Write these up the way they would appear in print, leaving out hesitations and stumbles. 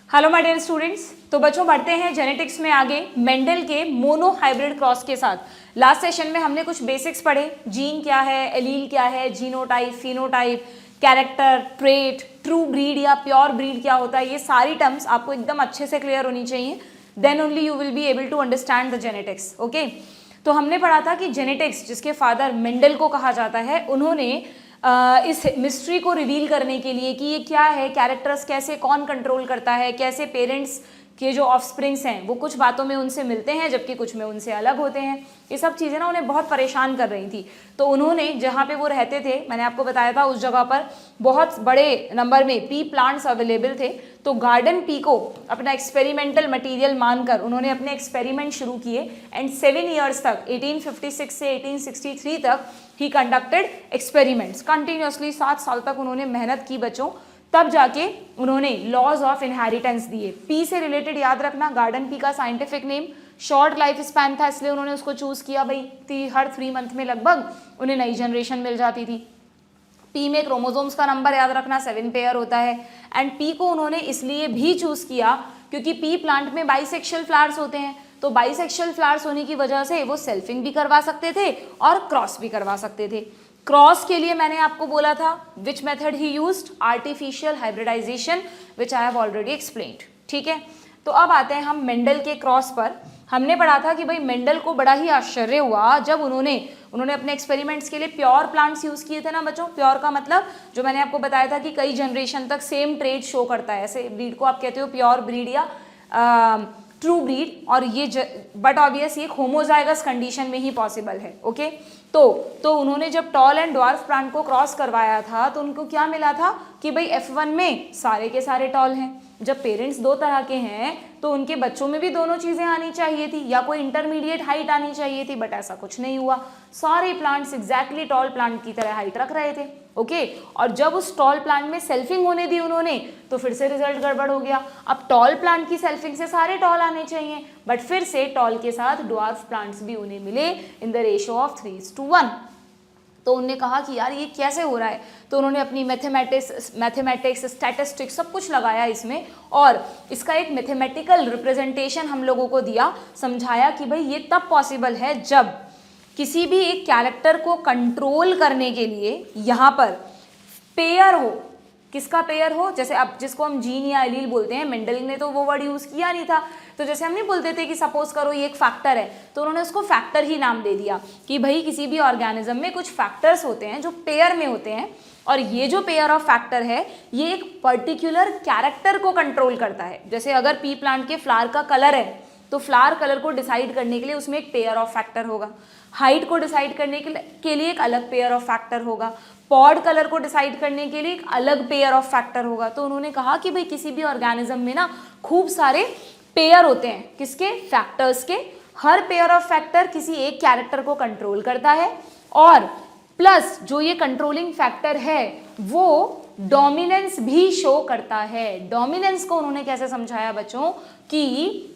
Hello my dear students. तो बच्चों बढ़ते हैं जेनेटिक्स में आगे मेंडल के मोनो हाइब्रिड क्रॉस के साथ। लास्ट सेशन में हमने कुछ बेसिक्स पढ़े, जीन क्या है, एलील क्या है, genotype, phenotype, character, trait, true breed या प्योर ब्रीड क्या होता है। ये सारी टर्म्स आपको एकदम अच्छे से क्लियर होनी चाहिए, then only you will be able to understand the genetics. Okay, तो हमने पढ़ा था कि जेनेटिक्स, जिसके फादर मेंडल को कहा जाता है, उन्होंने इस मिस्ट्री को रिवील करने के लिए कि ये क्या है, कैरेक्टर्स कैसे कौन कंट्रोल करता है, कैसे पेरेंट्स के जो ऑफस्प्रिंग्स हैं वो कुछ बातों में उनसे मिलते हैं जबकि कुछ में उनसे अलग होते हैं, ये सब चीज़ें ना उन्हें बहुत परेशान कर रही थी। तो उन्होंने जहाँ पे वो रहते थे, मैंने आपको बताया था, उस जगह पर बहुत बड़े नंबर में पी प्लांट्स अवेलेबल थे। तो गार्डन पी को अपना एक्सपेरिमेंटल मटीरियल मानकर उन्होंने अपने एक्सपेरिमेंट शुरू किए एंड 7 ईयर्स तक, 1856 से 1863 तक ही कंडक्टेड एक्सपेरिमेंट्स कंटिन्यूसली। 7 साल तक उन्होंने मेहनत की बच्चों, तब जाके उन्होंने लॉज ऑफ इनहेरिटेंस दिए। पी से रिलेटेड याद रखना, गार्डन पी का scientific name short life span था, इसलिए उन्होंने उसको चूज किया। भाई हर 3 मंथ में लगभग उन्हें नई जनरेशन मिल जाती थी। पी में क्रोमोसोम्स का नंबर याद रखना 7 पेयर होता है। एंड पी को उन्होंने इसलिए भी चूज किया क्योंकि पी प्लांट में बाइसेक्शुअल फ्लावर्स होते हैं, तो बाइसेक्शुअल फ्लावर्स होने की वजह से वो सेल्फिंग भी करवा सकते थे और क्रॉस भी करवा सकते थे। क्रॉस के लिए मैंने आपको बोला था which method he used, artificial hybridization, which I have already explained. ठीक है, तो अब आते हैं हम मेंडल के क्रॉस पर। हमने पढ़ा था कि भाई मेंडल को बड़ा ही आश्चर्य हुआ जब उन्होंने अपने एक्सपेरिमेंट्स के लिए प्योर प्लांट्स यूज किए थे ना बच्चों। प्योर का मतलब जो मैंने आपको बताया था कि कई जनरेशन तक सेम ट्रेट शो करता है, ऐसे ब्रीड को आप कहते हो प्योर ब्रीड या ट्रू ब्रीड, और ये बट ऑब्वियस ये होमोजाइगस कंडीशन में ही पॉसिबल है। ओके, तो उन्होंने जब टॉल एंड ड्वार्फ प्लांट को क्रॉस करवाया था तो उनको क्या मिला था कि भाई F1 में सारे के सारे टॉल हैं। जब पेरेंट्स 2 तरह के हैं तो उनके बच्चों में भी दोनों चीज़ें आनी चाहिए थी या कोई इंटरमीडिएट हाइट आनी चाहिए थी, बट ऐसा कुछ नहीं हुआ। सारे प्लांट्स एग्जैक्टली टॉल प्लांट की तरह हाइट रख रहे थे। ओके, और जब उस टॉल प्लांट में सेल्फिंग होने दी उन्होंने तो फिर से रिजल्ट गड़बड़ हो गया। अब टॉल प्लांट की सेल्फिंग से सारे टॉल आने चाहिए, बट फिर से टॉल के साथ ड्वार्फ प्लांट्स भी उन्हें मिले इन द रेशियो ऑफ 3:1। तो उन्होंने कहा कि यार ये कैसे हो रहा है, तो उन्होंने अपनी मैथमेटिक्स स्टैटिस्टिक्स सब कुछ लगाया इसमें और इसका एक मैथमेटिकल रिप्रेजेंटेशन हम लोगों को दिया, समझाया कि भाई ये तब पॉसिबल है जब किसी भी एक कैरेक्टर को कंट्रोल करने के लिए यहाँ पर पेयर हो। किसका पेयर हो? जैसे अब जिसको हम जीन या एलील बोलते हैं, मेंडल ने तो वो वर्ड यूज़ किया नहीं था, तो जैसे हम नहीं बोलते थे कि सपोज करो ये एक फैक्टर है, तो उन्होंने उसको फैक्टर ही नाम दे दिया कि भाई किसी भी ऑर्गेनिज्म में कुछ फैक्टर्स होते हैं जो पेयर में होते हैं, और ये जो पेयर ऑफ फैक्टर है ये एक पर्टिकुलर कैरेक्टर को कंट्रोल करता है। जैसे अगर पी प्लांट के फ्लावर का कलर है तो फ्लावर कलर को डिसाइड करने के लिए उसमें एक पेयर ऑफ फैक्टर होगा, हाइट को डिसाइड करने के लिए एक अलग पेयर ऑफ फैक्टर होगा, पॉड कलर को डिसाइड करने के लिए एक अलग पेयर ऑफ फैक्टर होगा। तो उन्होंने कहा कि भाई किसी भी ऑर्गेनिज्म में ना खूब सारे पेयर होते हैं, किसके? फैक्टर्स के। हर पेयर ऑफ फैक्टर किसी एक कैरेक्टर को कंट्रोल करता है और प्लस जो ये कंट्रोलिंग फैक्टर है वो डोमिनेंस भी शो करता है। डोमिनेंस को उन्होंने कैसे समझाया बच्चों कि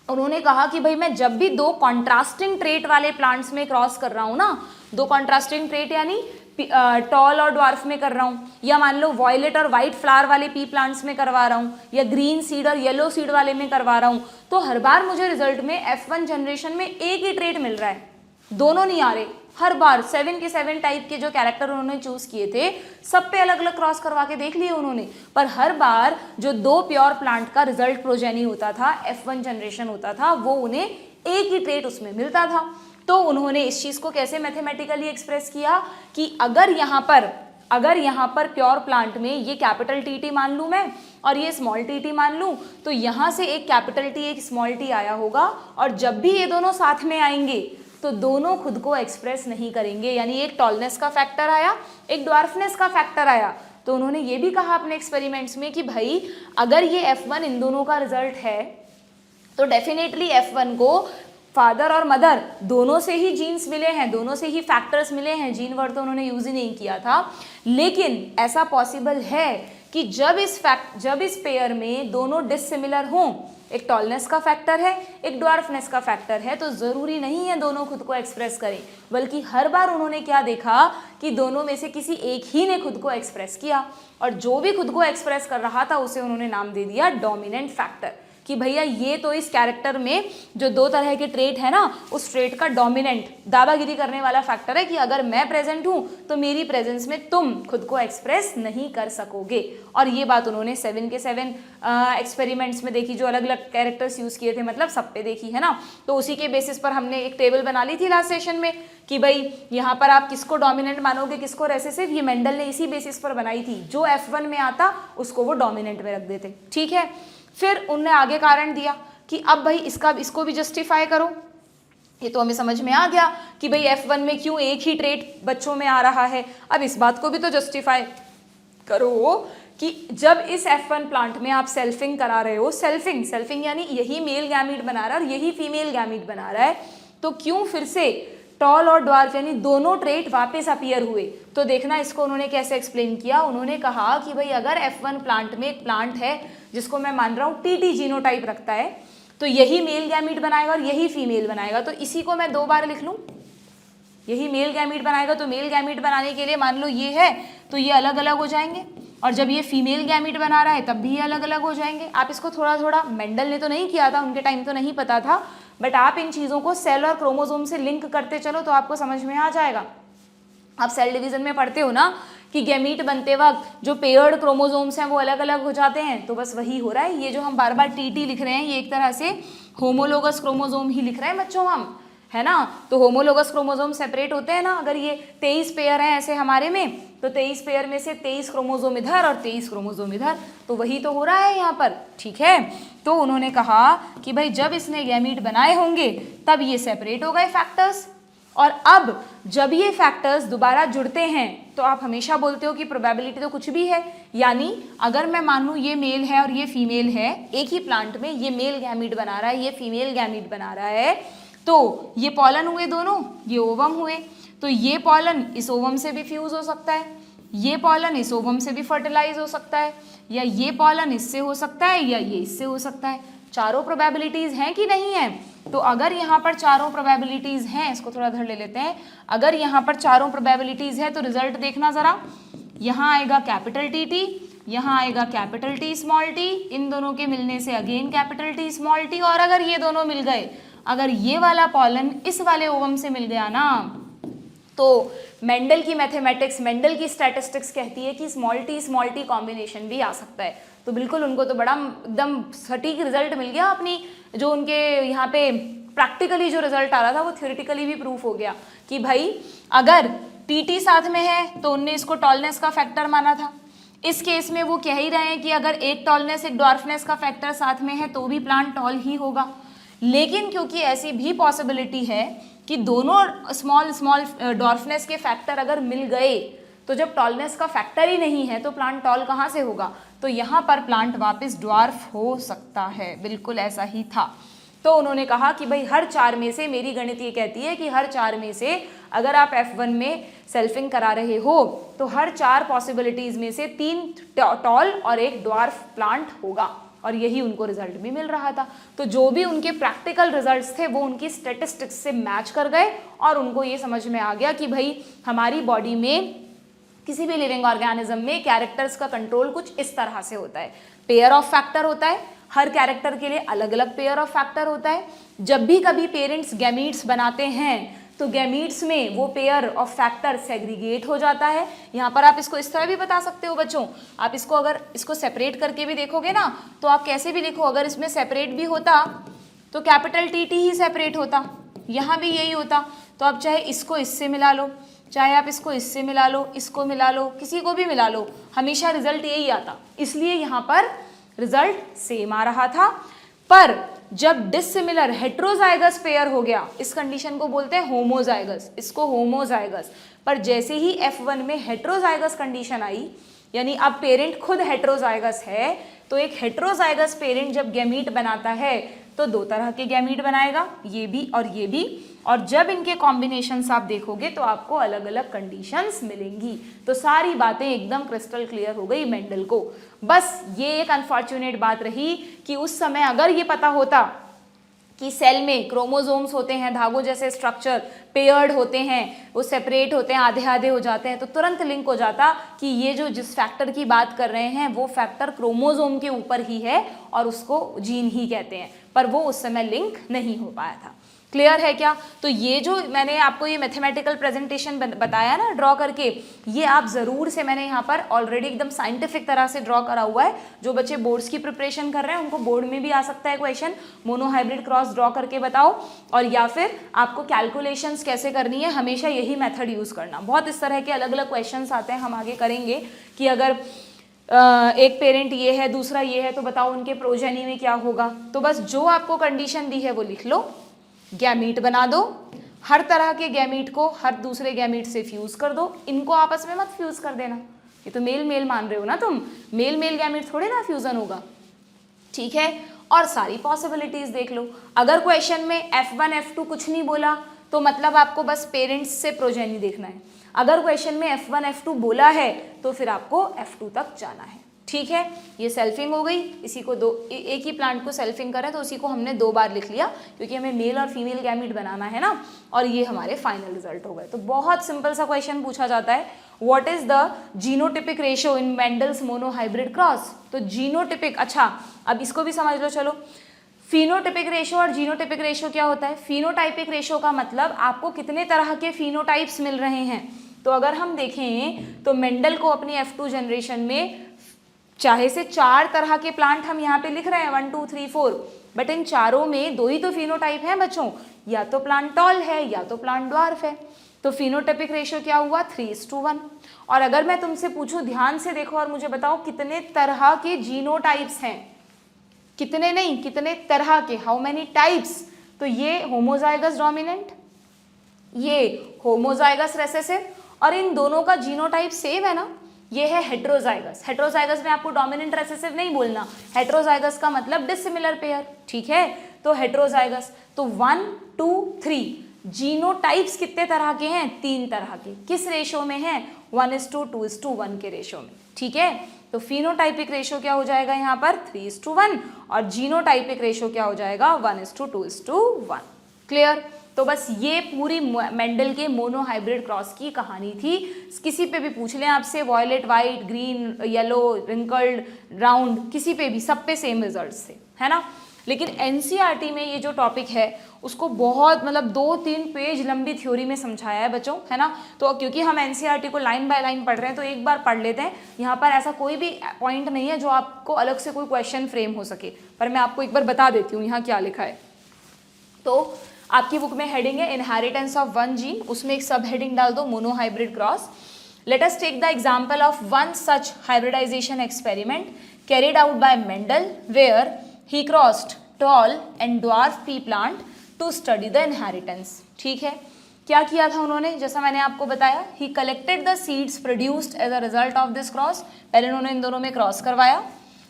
उन्होंने कहा कि भाई मैं जब भी 2 कॉन्ट्रास्टिंग ट्रेट वाले प्लांट्स में क्रॉस कर रहा हूँ ना, 2 कॉन्ट्रास्टिंग ट्रेट यानी टॉल और ड्वार्फ में कर रहा हूँ, या मान लो वॉयलेट और वाइट फ्लावर वाले पी प्लांट्स में करवा रहा हूँ, या ग्रीन सीड और येलो सीड वाले में करवा रहा हूँ, तो हर बार मुझे रिजल्ट में F1 जनरेशन में एक ही ट्रेट मिल रहा है, दोनों नहीं आ रहे। हर बार 7 के 7 टाइप के जो कैरेक्टर उन्होंने चूज किए थे सब पे अलग अलग क्रॉस करवा के देख लिए उन्होंने, पर हर बार जो 2 प्योर प्लांट का रिजल्ट प्रोजेनी होता था, F1 जनरेशन होता था, वो उन्हें एक ही ट्रेट उसमें मिलता था। तो उन्होंने इस चीज को कैसे मैथमेटिकली एक्सप्रेस किया कि अगर यहाँ पर प्योर प्लांट में ये कैपिटल टी मान लूँ मैं और ये स्मॉल टी मान लूँ, तो यहाँ से एक कैपिटल टी एक स्मॉल टी आया होगा, और जब भी ये दोनों साथ में आएंगे तो दोनों खुद को एक्सप्रेस नहीं करेंगे, यानी एक टॉलनेस का फैक्टर आया, एक ड्वार्फनेस का फैक्टर आया। तो उन्होंने ये भी कहा अपने एक्सपेरिमेंट्स में कि भाई अगर ये F1 इन दोनों का रिजल्ट है तो डेफिनेटली F1 को फादर और मदर दोनों से ही जीन्स मिले हैं, दोनों से ही फैक्टर्स मिले हैं। जीन वर्ड तो उन्होंने यूज ही नहीं किया था, लेकिन ऐसा पॉसिबल है कि जब इस पेयर में दोनों डिसिमिलर हों, एक टॉलनेस का फैक्टर है, एक ड्वार्फनेस का फैक्टर है, तो जरूरी नहीं है दोनों खुद को एक्सप्रेस करें, बल्कि हर बार उन्होंने क्या देखा कि दोनों में से किसी एक ही ने खुद को एक्सप्रेस किया, और जो भी खुद को एक्सप्रेस कर रहा था उसे उन्होंने नाम दे दिया डोमिनेंट फैक्टर, कि भैया ये तो इस कैरेक्टर में जो दो तरह के ट्रेट है ना, उस ट्रेट का डोमिनेंट दादागिरी करने वाला फैक्टर है कि अगर मैं प्रेजेंट हूं तो मेरी प्रेजेंस में तुम खुद को एक्सप्रेस नहीं कर सकोगे। और ये बात उन्होंने 7 के 7 एक्सपेरिमेंट्स में देखी, जो अलग अलग कैरेक्टर्स यूज किए थे, मतलब सब पे देखी है ना। तो उसी के बेसिस पर हमने एक टेबल बना ली थी लास्ट सेशन में कि भाई यहाँ पर आप किसको डोमिनेंट मानोगे, किसको रेसेसिव, ये मेंडल ने इसी बेसिस पर बनाई थी, जो F1 में आता उसको वो डोमिनेंट में रख देते, ठीक है। फिर उनने आगे कारण दिया कि अब भाई इसको भी जस्टिफाई करो। ये तो हमें समझ में आ गया कि भाई F1 में क्यों एक ही ट्रेट बच्चों में आ रहा है, अब इस बात को भी तो जस्टिफाई करो कि जब इस F1 प्लांट में आप सेल्फिंग करा रहे हो, सेल्फिंग यानी यही मेल गैमीट बना रहा है और यही फीमेल गैमीट बना रहा है, तो क्यों फिर से टॉल और ड्वार्फ यानी दोनों ट्रेट वापस अपीयर हुए। तो देखना इसको उन्होंने कैसे एक्सप्लेन किया। उन्होंने कहा कि भाई अगर F1 प्लांट में एक प्लांट है जिसको मैं मान रहा हूँ TT जीनोटाइप रखता है, तो यही मेल गैमीट बनाएगा और यही फीमेल बनाएगा, तो इसी को मैं 2 बार लिख लूँ, यही मेल गैमीट बनाएगा, तो मेल गैमीट बनाने के लिए मान लो ये है तो ये अलग अलग हो जाएंगे, और जब ये फीमेल गैमीट बना रहा है तब भी ये अलग अलग हो जाएंगे। आप इसको थोड़ा थोड़ा, मेंडल ने तो नहीं किया था, उनके टाइम तो नहीं पता था, बट आप इन चीज़ों को सेल और क्रोमोसोम से लिंक करते चलो तो आपको समझ में आ जाएगा। आप सेल डिवीजन में पढ़ते हो ना कि गैमीट बनते वक्त जो पेयर्ड क्रोमोसोम्स हैं वो अलग अलग हो जाते हैं, तो बस वही हो रहा है। ये जो हम बार बार TT लिख रहे हैं ये एक तरह से होमोलोगस क्रोमोसोम ही लिख रहे हैं बच्चों हम, है ना। तो होमोलोगस क्रोमोसोम सेपरेट होते हैं ना, अगर ये 23 पेयर हैं ऐसे हमारे में, तो 23 पेयर में से 23 क्रोमोसोम इधर और 23 क्रोमोसोम इधर, तो वही तो हो रहा है यहाँ पर, ठीक है। तो उन्होंने कहा कि भाई जब इसने गैमीट बनाए होंगे तब ये सेपरेट हो गए फैक्टर्स, और अब जब ये फैक्टर्स दोबारा जुड़ते हैं तो आप हमेशा बोलते हो कि प्रोबेबिलिटी तो कुछ भी है, यानी अगर मैं मानूं ये मेल है और ये फीमेल है, एक ही प्लांट में ये मेल गैमीट बना रहा है, ये फीमेल गैमीट बना रहा है, तो ये पॉलन हुए दोनों, ये ओवम हुए, तो ये पॉलन इस ओवम से भी फ्यूज हो सकता है, ये पॉलन इस ओवम से भी फर्टिलाइज हो सकता है, या ये पॉलन इससे हो सकता है, या ये इससे हो सकता है। चारों प्रोबेबिलिटीज हैं कि नहीं है? तो अगर यहाँ पर चारों प्रोबेबिलिटीज हैं, इसको थोड़ा इधर ले लेते हैं, अगर यहाँ पर चारों प्रोबेबिलिटीज है तो रिजल्ट देखना जरा, यहाँ आएगा कैपिटल TT, यहाँ आएगा कैपिटल T स्मॉल t, इन दोनों के मिलने से again capital T small t, और अगर ये दोनों मिल गए, अगर ये वाला पॉलन इस वाले ओवम से मिल गया ना, तो मेंडल की मैथमेटिक्स, मेंडल की स्टैटिस्टिक्स कहती है कि स्मॉल t कॉम्बिनेशन भी आ सकता है। तो बिल्कुल उनको तो बड़ा एकदम सटीक रिजल्ट मिल गया, अपनी जो उनके यहाँ पे प्रैक्टिकली जो रिजल्ट आ रहा था वो थ्योरेटिकली भी प्रूफ हो गया कि भाई अगर TT साथ में है तो उनने इसको टॉलनेस का फैक्टर माना था। इस केस में वो कह ही रहे हैं कि अगर एक टॉलनेस एक ड्वार्फनेस का फैक्टर साथ में है तो भी प्लांट टॉल ही होगा, लेकिन क्योंकि ऐसी भी पॉसिबिलिटी है कि दोनों स्मॉल ड्वार्फनेस के फैक्टर अगर मिल गए तो जब टॉलनेस का फैक्टर ही नहीं है तो प्लांट टॉल कहाँ से होगा, तो यहाँ पर प्लांट वापस ड्वार्फ हो सकता है। बिल्कुल ऐसा ही था। तो उन्होंने कहा कि भाई हर 4 में से, मेरी गणित ये कहती है कि हर 4 में से अगर आप F1 में सेल्फिंग करा रहे हो तो हर 4 पॉसिबिलिटीज में से 3 टॉल और 1 ड्वार्फ प्लांट होगा, और यही उनको रिजल्ट भी मिल रहा था। तो जो भी उनके प्रैक्टिकल रिजल्ट्स थे वो उनकी स्टैटिस्टिक्स से मैच कर गए, और उनको ये समझ में आ गया कि भाई हमारी बॉडी में किसी भी लिविंग ऑर्गेनिज्म में कैरेक्टर्स का कंट्रोल कुछ इस तरह से होता है। पेयर ऑफ फैक्टर होता है, हर कैरेक्टर के लिए अलग अलग पेयर ऑफ फैक्टर होता है। जब भी कभी पेरेंट्स गैमीट्स बनाते हैं तो गैमीट्स में वो पेयर ऑफ फैक्टर सेग्रीगेट हो जाता है। यहाँ पर आप इसको इस तरह भी बता सकते हो बच्चों, आप इसको अगर इसको सेपरेट करके भी देखोगे ना तो आप कैसे भी लिखो, अगर इसमें सेपरेट भी होता तो कैपिटल TT ही सेपरेट होता, यहाँ भी यही होता। तो आप चाहे इसको इससे मिला लो, चाहे आप इसको इससे मिला लो, इसको मिला लो, किसी को भी मिला लो, हमेशा रिजल्ट यही आता। इसलिए यहाँ पर रिजल्ट सेम आ रहा था। पर जब डिसिमिलर हेट्रोजाइगस पेयर हो गया, इस कंडीशन को बोलते हैं होमोजाइगस, इसको होमोजाइगस। पर जैसे ही F1 में हेट्रोजाइगस कंडीशन आई, यानी अब पेरेंट खुद हेट्रोजाइगस है, तो एक हेट्रोजाइगस पेरेंट जब गैमीट बनाता है तो 2 तरह के गैमीट बनाएगा, ये भी और ये भी, और जब इनके कॉम्बिनेशंस आप देखोगे तो आपको अलग अलग कंडीशंस मिलेंगी। तो सारी बातें एकदम क्रिस्टल क्लियर हो गई मेंडल को। बस ये एक अनफॉर्चुनेट बात रही कि उस समय अगर ये पता होता कि सेल में क्रोमोसोम्स होते हैं, धागों जैसे स्ट्रक्चर पेयर्ड होते हैं, वो सेपरेट होते हैं, आधे आधे हो जाते हैं, तो तुरंत लिंक हो जाता कि ये जो जिस फैक्टर की बात कर रहे हैं वो फैक्टर क्रोमोसोम के ऊपर ही है और उसको जीन ही कहते हैं, पर वो उस समय लिंक नहीं हो पाया था। क्लियर है क्या? तो ये जो मैंने आपको ये मैथमेटिकल प्रेजेंटेशन बताया ना ड्रॉ करके, ये आप ज़रूर से मैंने यहाँ पर ऑलरेडी एकदम साइंटिफिक तरह से ड्रॉ करा हुआ है। जो बच्चे बोर्ड्स की प्रिपरेशन कर रहे हैं उनको बोर्ड में भी आ सकता है क्वेश्चन, मोनोहाइब्रिड क्रॉस ड्रॉ करके बताओ, और या फिर आपको कैलकुलेशंस कैसे करनी है, हमेशा यही मेथड यूज़ करना। बहुत इस तरह के अलग अलग क्वेश्चन आते हैं, हम आगे करेंगे कि अगर एक पेरेंट ये है दूसरा ये है तो बताओ उनके प्रोजेनी में क्या होगा। तो बस जो आपको कंडीशन दी है वो लिख लो, गैमीट बना दो, हर तरह के गैमीट को हर दूसरे गैमीट से फ्यूज कर दो, इनको आपस में मत फ्यूज कर देना, ये तो मेल मेल मान रहे हो ना तुम, मेल मेल गैमीट थोड़े ना फ्यूजन होगा, ठीक है। और सारी पॉसिबिलिटीज देख लो। अगर क्वेश्चन में F1 F2 कुछ नहीं बोला तो मतलब आपको बस पेरेंट्स से प्रोजेनी देखना है। अगर क्वेश्चन में F1 F2 बोला है तो फिर आपको F2 तक जाना है, ठीक है। ये सेल्फिंग हो गई, इसी को एक ही प्लांट को सेल्फिंग करें तो उसी को हमने 2 बार लिख लिया क्योंकि हमें मेल और फीमेल गैमीट बनाना है ना, और ये हमारे फाइनल रिजल्ट हो गए। तो बहुत सिंपल सा क्वेश्चन पूछा जाता है, what is the genotypic ratio in Mendel's monohybrid cross. तो जीनोटिपिक, अच्छा अब इसको भी समझ लो, चलो फिनोटाइपिक रेशियो और जीनोटाइपिक रेशियो क्या होता है। फिनोटाइपिक रेशियो का मतलब आपको कितने तरह के फिनोटाइप्स मिल रहे हैं। तो अगर हम देखें तो मेंडल को अपनी F2 जनरेशन में चाहे से 4 तरह के प्लांट हम यहाँ पे लिख रहे हैं 1 2 3 4, बट इन चारों में 2 ही तो फिनोटाइप है बच्चों, या तो प्लांट टॉल है या तो प्लांट ड्वार्फ है। तो फिनोटाइपिक रेशियो क्या हुआ 3:1। और अगर मैं तुमसे पूछूं, ध्यान से देखो और मुझे बताओ कितने तरह के जीनोटाइप्स हैं, कितने नहीं कितने तरह के, हाउ मेनी टाइप्स। तो ये होमोजाइगस डोमिनेंट, ये होमोजाइगस रेसेसिव, और इन दोनों का जीनोटाइप सेम है ना, ये है हेट्रोजाइगस। हेट्रोजाइगस में आपको डोमिनेंट रेसेसिव नहीं बोलना, हेट्रोजाइगस का मतलब डिसिमिलर पेयर, ठीक है। तो हेट्रोजाइगस, तो 1 2 3 जीनोटाइप्स कितने तरह के हैं, 3 तरह के। किस रेशो में है, 1:2:1 के रेशो में, ठीक है। तो फिनोटाइपिक रेशो क्या हो जाएगा यहाँ पर 3:1, और जीनोटाइपिक रेशो क्या हो जाएगा 1:2:1। क्लियर। तो बस ये पूरी मेंडल के मोनोहाइब्रिड क्रॉस की कहानी थी। किसी पे भी पूछ लें आपसे, violet, white, green, yellow, wrinkled, round, किसी पे भी, सब पे सेम रिजल्ट्स थे, है ना। लेकिन एनसीईआरटी में ये जो टॉपिक है उसको बहुत मतलब 2-3 पेज लंबी थ्योरी में समझाया है बच्चों, है ना। तो क्योंकि हम एनसीईआरटी को लाइन बाय लाइन पढ़ रहे हैं तो एक बार पढ़ लेते हैं। यहाँ पर ऐसा कोई भी पॉइंट नहीं है जो आपको अलग से कोई क्वेश्चन फ्रेम हो सके, पर मैं आपको एक बार बता देती हूँ यहाँ क्या लिखा है। तो आपकी बुक में हेडिंग है इनहेरिटेंस ऑफ वन जीन, उसमें एक सब हेडिंग डाल दो monohybrid cross. Let us take the example of one such hybridization experiment carried out by Mendel where he crossed tall and dwarf pea plant to study the inheritance. ठीक है, क्या किया था उन्होंने, जैसा मैंने आपको बताया, he collected the seeds produced as a result of this cross. पहले उन्होंने इन दोनों में क्रॉस करवाया,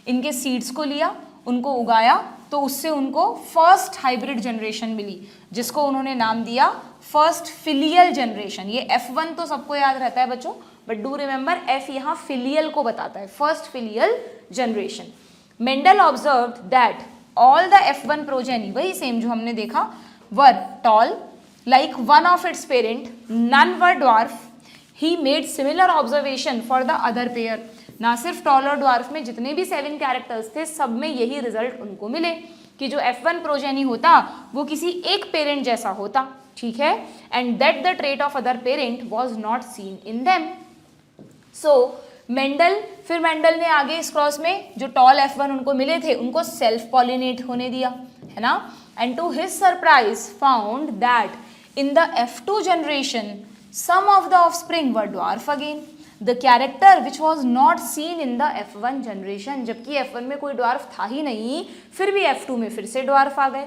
इनके सीड्स को लिया, उनको उगाया, तो उससे उनको फर्स्ट हाइब्रिड जनरेशन मिली जिसको उन्होंने नाम दिया फर्स्ट फिलियल जनरेशन। ये F1 तो सबको याद रहता है बच्चों, बट डू रिमेंबर F यहाँ फिलियल को बताता है, first filial generation. Mendel observed that all the F1 progeny, वही सेम जो हमने देखा, वर toll like one of its parent, none were dwarf. He made similar observation for the other pair. ना सिर्फ टॉल और ड्वार्फ में जितने भी 7 characters थे सब में यही रिजल्ट उनको मिले कि जो F1 प्रोजेनी होता वो किसी एक पेरेंट जैसा होता, ठीक है, and that the trait of other parent was not seen in them. So फिर मेंडल ने आगे इस क्रॉस में जो टॉल F1 उनको मिले थे उनको सेल्फ पॉलिनेट होने दिया, है ना, and to his surprise found that in the F2 generation some of the offspring were dwarf again, the character which was not seen in the F1 generation। जबकि F1 में कोई dwarf था ही नहीं, फिर भी F2 में फिर से dwarf आ गए।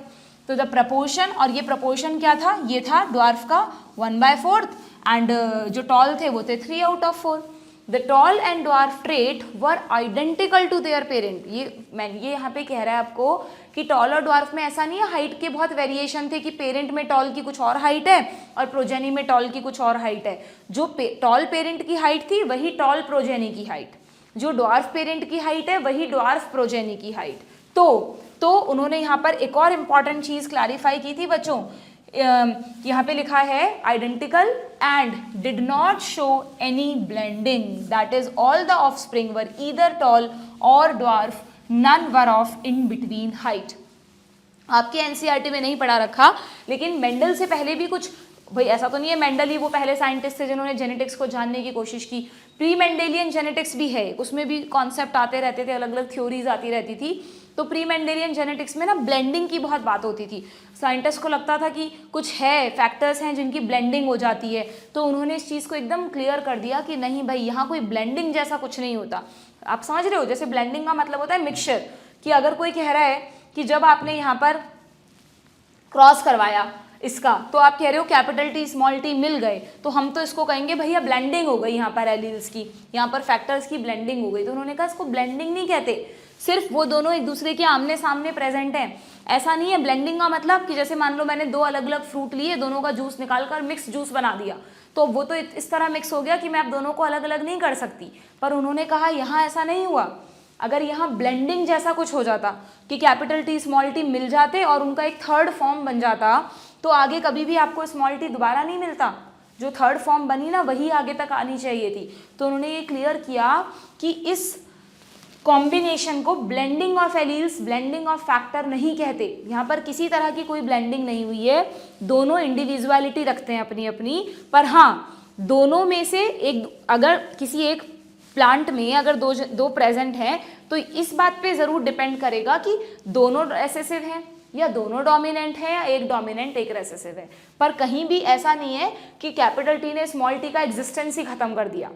तो द प्रपोर्शन, और ये प्रपोर्शन क्या था, ये था dwarf का 1/4 एंड जो टॉल थे वो थे 3/4। The tall and dwarf trait were identical to their parent. ये यहाँ पे कह रहा है आपको कि टॉल और ड्वार्फ में ऐसा नहीं है, हाइट के बहुत वेरिएशन थे कि पेरेंट में टॉल की कुछ और हाइट है और प्रोजेनी में टॉल की कुछ और हाइट है। जो टॉल पेरेंट की हाइट थी वही टॉल प्रोजेनी की हाइट, जो ड्वार्फ पेरेंट की हाइट है वही ड्वार्फ प्रोजेनी की हाइट। तो उन्होंने यहाँ पर एक और इम्पॉर्टेंट चीज क्लैरिफाई की थी बच्चों, यहाँ पे लिखा है identical and did not show any blending, that is all the offspring were either tall or dwarf, none were of in between height. आपके एनसीईआरटी में नहीं पढ़ा रखा, लेकिन मेंडल से पहले भी कुछ, भाई ऐसा तो नहीं है मेंडल ही वो पहले साइंटिस्ट थे जिन्होंने जेनेटिक्स को जानने की कोशिश की, प्री मेंडेलियन जेनेटिक्स भी है, उसमें भी कॉन्सेप्ट आते रहते थे, अलग अलग थ्योरीज आती रहती थी। तो प्री मेंडेलियन जेनेटिक्स में ना ब्लेंडिंग की बहुत बात होती थी, साइंटिस्ट को लगता था कि कुछ है, फैक्टर्स हैं जिनकी ब्लेंडिंग हो जाती है, तो उन्होंने इस चीज़ को एकदम क्लियर कर दिया कि नहीं भाई यहाँ कोई ब्लेंडिंग जैसा कुछ नहीं होता। आप समझ रहे हो, जैसे ब्लेंडिंग का मतलब होता है मिक्सचर, कि अगर कोई कह रहा है कि जब आपने यहाँ पर क्रॉस करवाया इसका, तो आप कह रहे हो कैपिटल टी स्मॉल टी मिल गए, तो हम तो इसको कहेंगे भैया ब्लेंडिंग हो गई, यहाँ पर एलील्स की, यहाँ पर फैक्टर्स की ब्लेंडिंग हो गई। तो उन्होंने कहा इसको ब्लेंडिंग नहीं कहते, सिर्फ वो दोनों एक दूसरे के आमने सामने प्रेजेंट हैं, ऐसा नहीं है। ब्लेंडिंग का मतलब कि जैसे मान लो मैंने दो अलग अलग फ्रूट लिए, दोनों का जूस निकालकर मिक्स जूस बना दिया, तो वो तो इस तरह मिक्स हो गया कि मैं अब दोनों को अलग अलग नहीं कर सकती। पर उन्होंने कहा यहाँ ऐसा नहीं हुआ, अगर यहाँ ब्लेंडिंग जैसा कुछ हो जाता कि कैपिटल टी स्मॉल टी मिल जाते और उनका एक थर्ड फॉर्म बन जाता, तो आगे कभी भी आपको स्मॉल टी दोबारा नहीं मिलता, जो थर्ड फॉर्म बनी ना वही आगे तक आनी चाहिए थी। तो उन्होंने ये क्लियर किया कि इस कॉम्बिनेशन को blending of alleles, blending of factor नहीं कहते, यहाँ पर किसी तरह की कोई ब्लेंडिंग नहीं हुई है, दोनों इंडिविजुअलिटी रखते हैं अपनी अपनी। पर हाँ, दोनों में से एक, अगर किसी एक प्लांट में अगर दो प्रेजेंट हैं, तो इस बात पे ज़रूर डिपेंड करेगा कि दोनों रेसेसिव हैं या दोनों डोमिनेंट है या एक डोमिनेंट एक रेसेसिव है। पर कहीं भी ऐसा नहीं है कि कैपिटल टी ने स्मॉल टी का एग्जिस्टेंस ही खत्म कर दिया।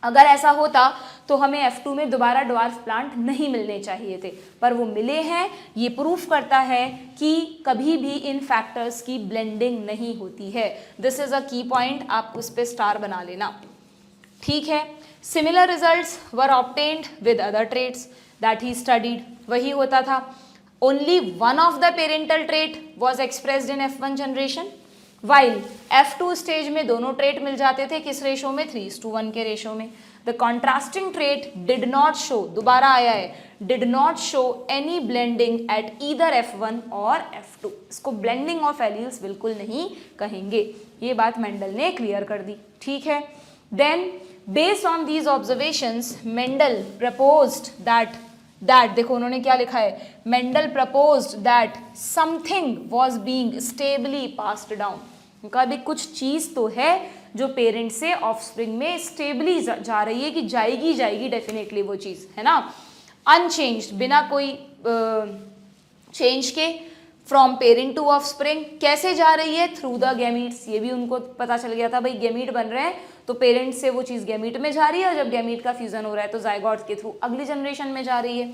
अगर ऐसा होता तो हमें F2 में दोबारा ड्वार्फ प्लांट नहीं मिलने चाहिए थे, पर वो मिले हैं। ये प्रूफ करता है कि कभी भी इन फैक्टर्स की ब्लेंडिंग नहीं होती है। दिस इज अ की पॉइंट, आप उस पर स्टार बना लेना, ठीक है। Similar results were obtained with other traits that he studied, वही होता था। Only one of the parental trait was expressed in F1 generation, while F2 stage में दोनों ट्रेट मिल जाते थे, किस रेशो में, 3:1 के रेशो में। The contrasting trait did not show, दोबारा आया है, did not show any blending at either F1 और F2। इसको ब्लेंडिंग ऑफ एलील्स बिल्कुल नहीं कहेंगे, ये बात मेंडल ने क्लियर कर दी, ठीक है। Then based on these observations Mendel proposed that देखो उन्होंने क्या लिखा है, Mendel proposed that something was being stably passed down. उनका भी कुछ चीज तो है जो पेरेंट से ऑफस्प्रिंग में स्टेबली जा रही है, कि जाएगी डेफिनेटली वो चीज, है ना, अनचेंज्ड, बिना कोई चेंज के, फ्रॉम पेरेंट टू ऑफस्प्रिंग। कैसे जा रही है, थ्रू द गैमीट्स, ये भी उनको पता चल गया था, भाई गैमीट बन रहे हैं तो पेरेंट से वो चीज़ गैमीट में जा रही है, और जब गैमीट का फ्यूजन हो रहा है तो जाइगोट के थ्रू अगली जनरेशन में जा रही है,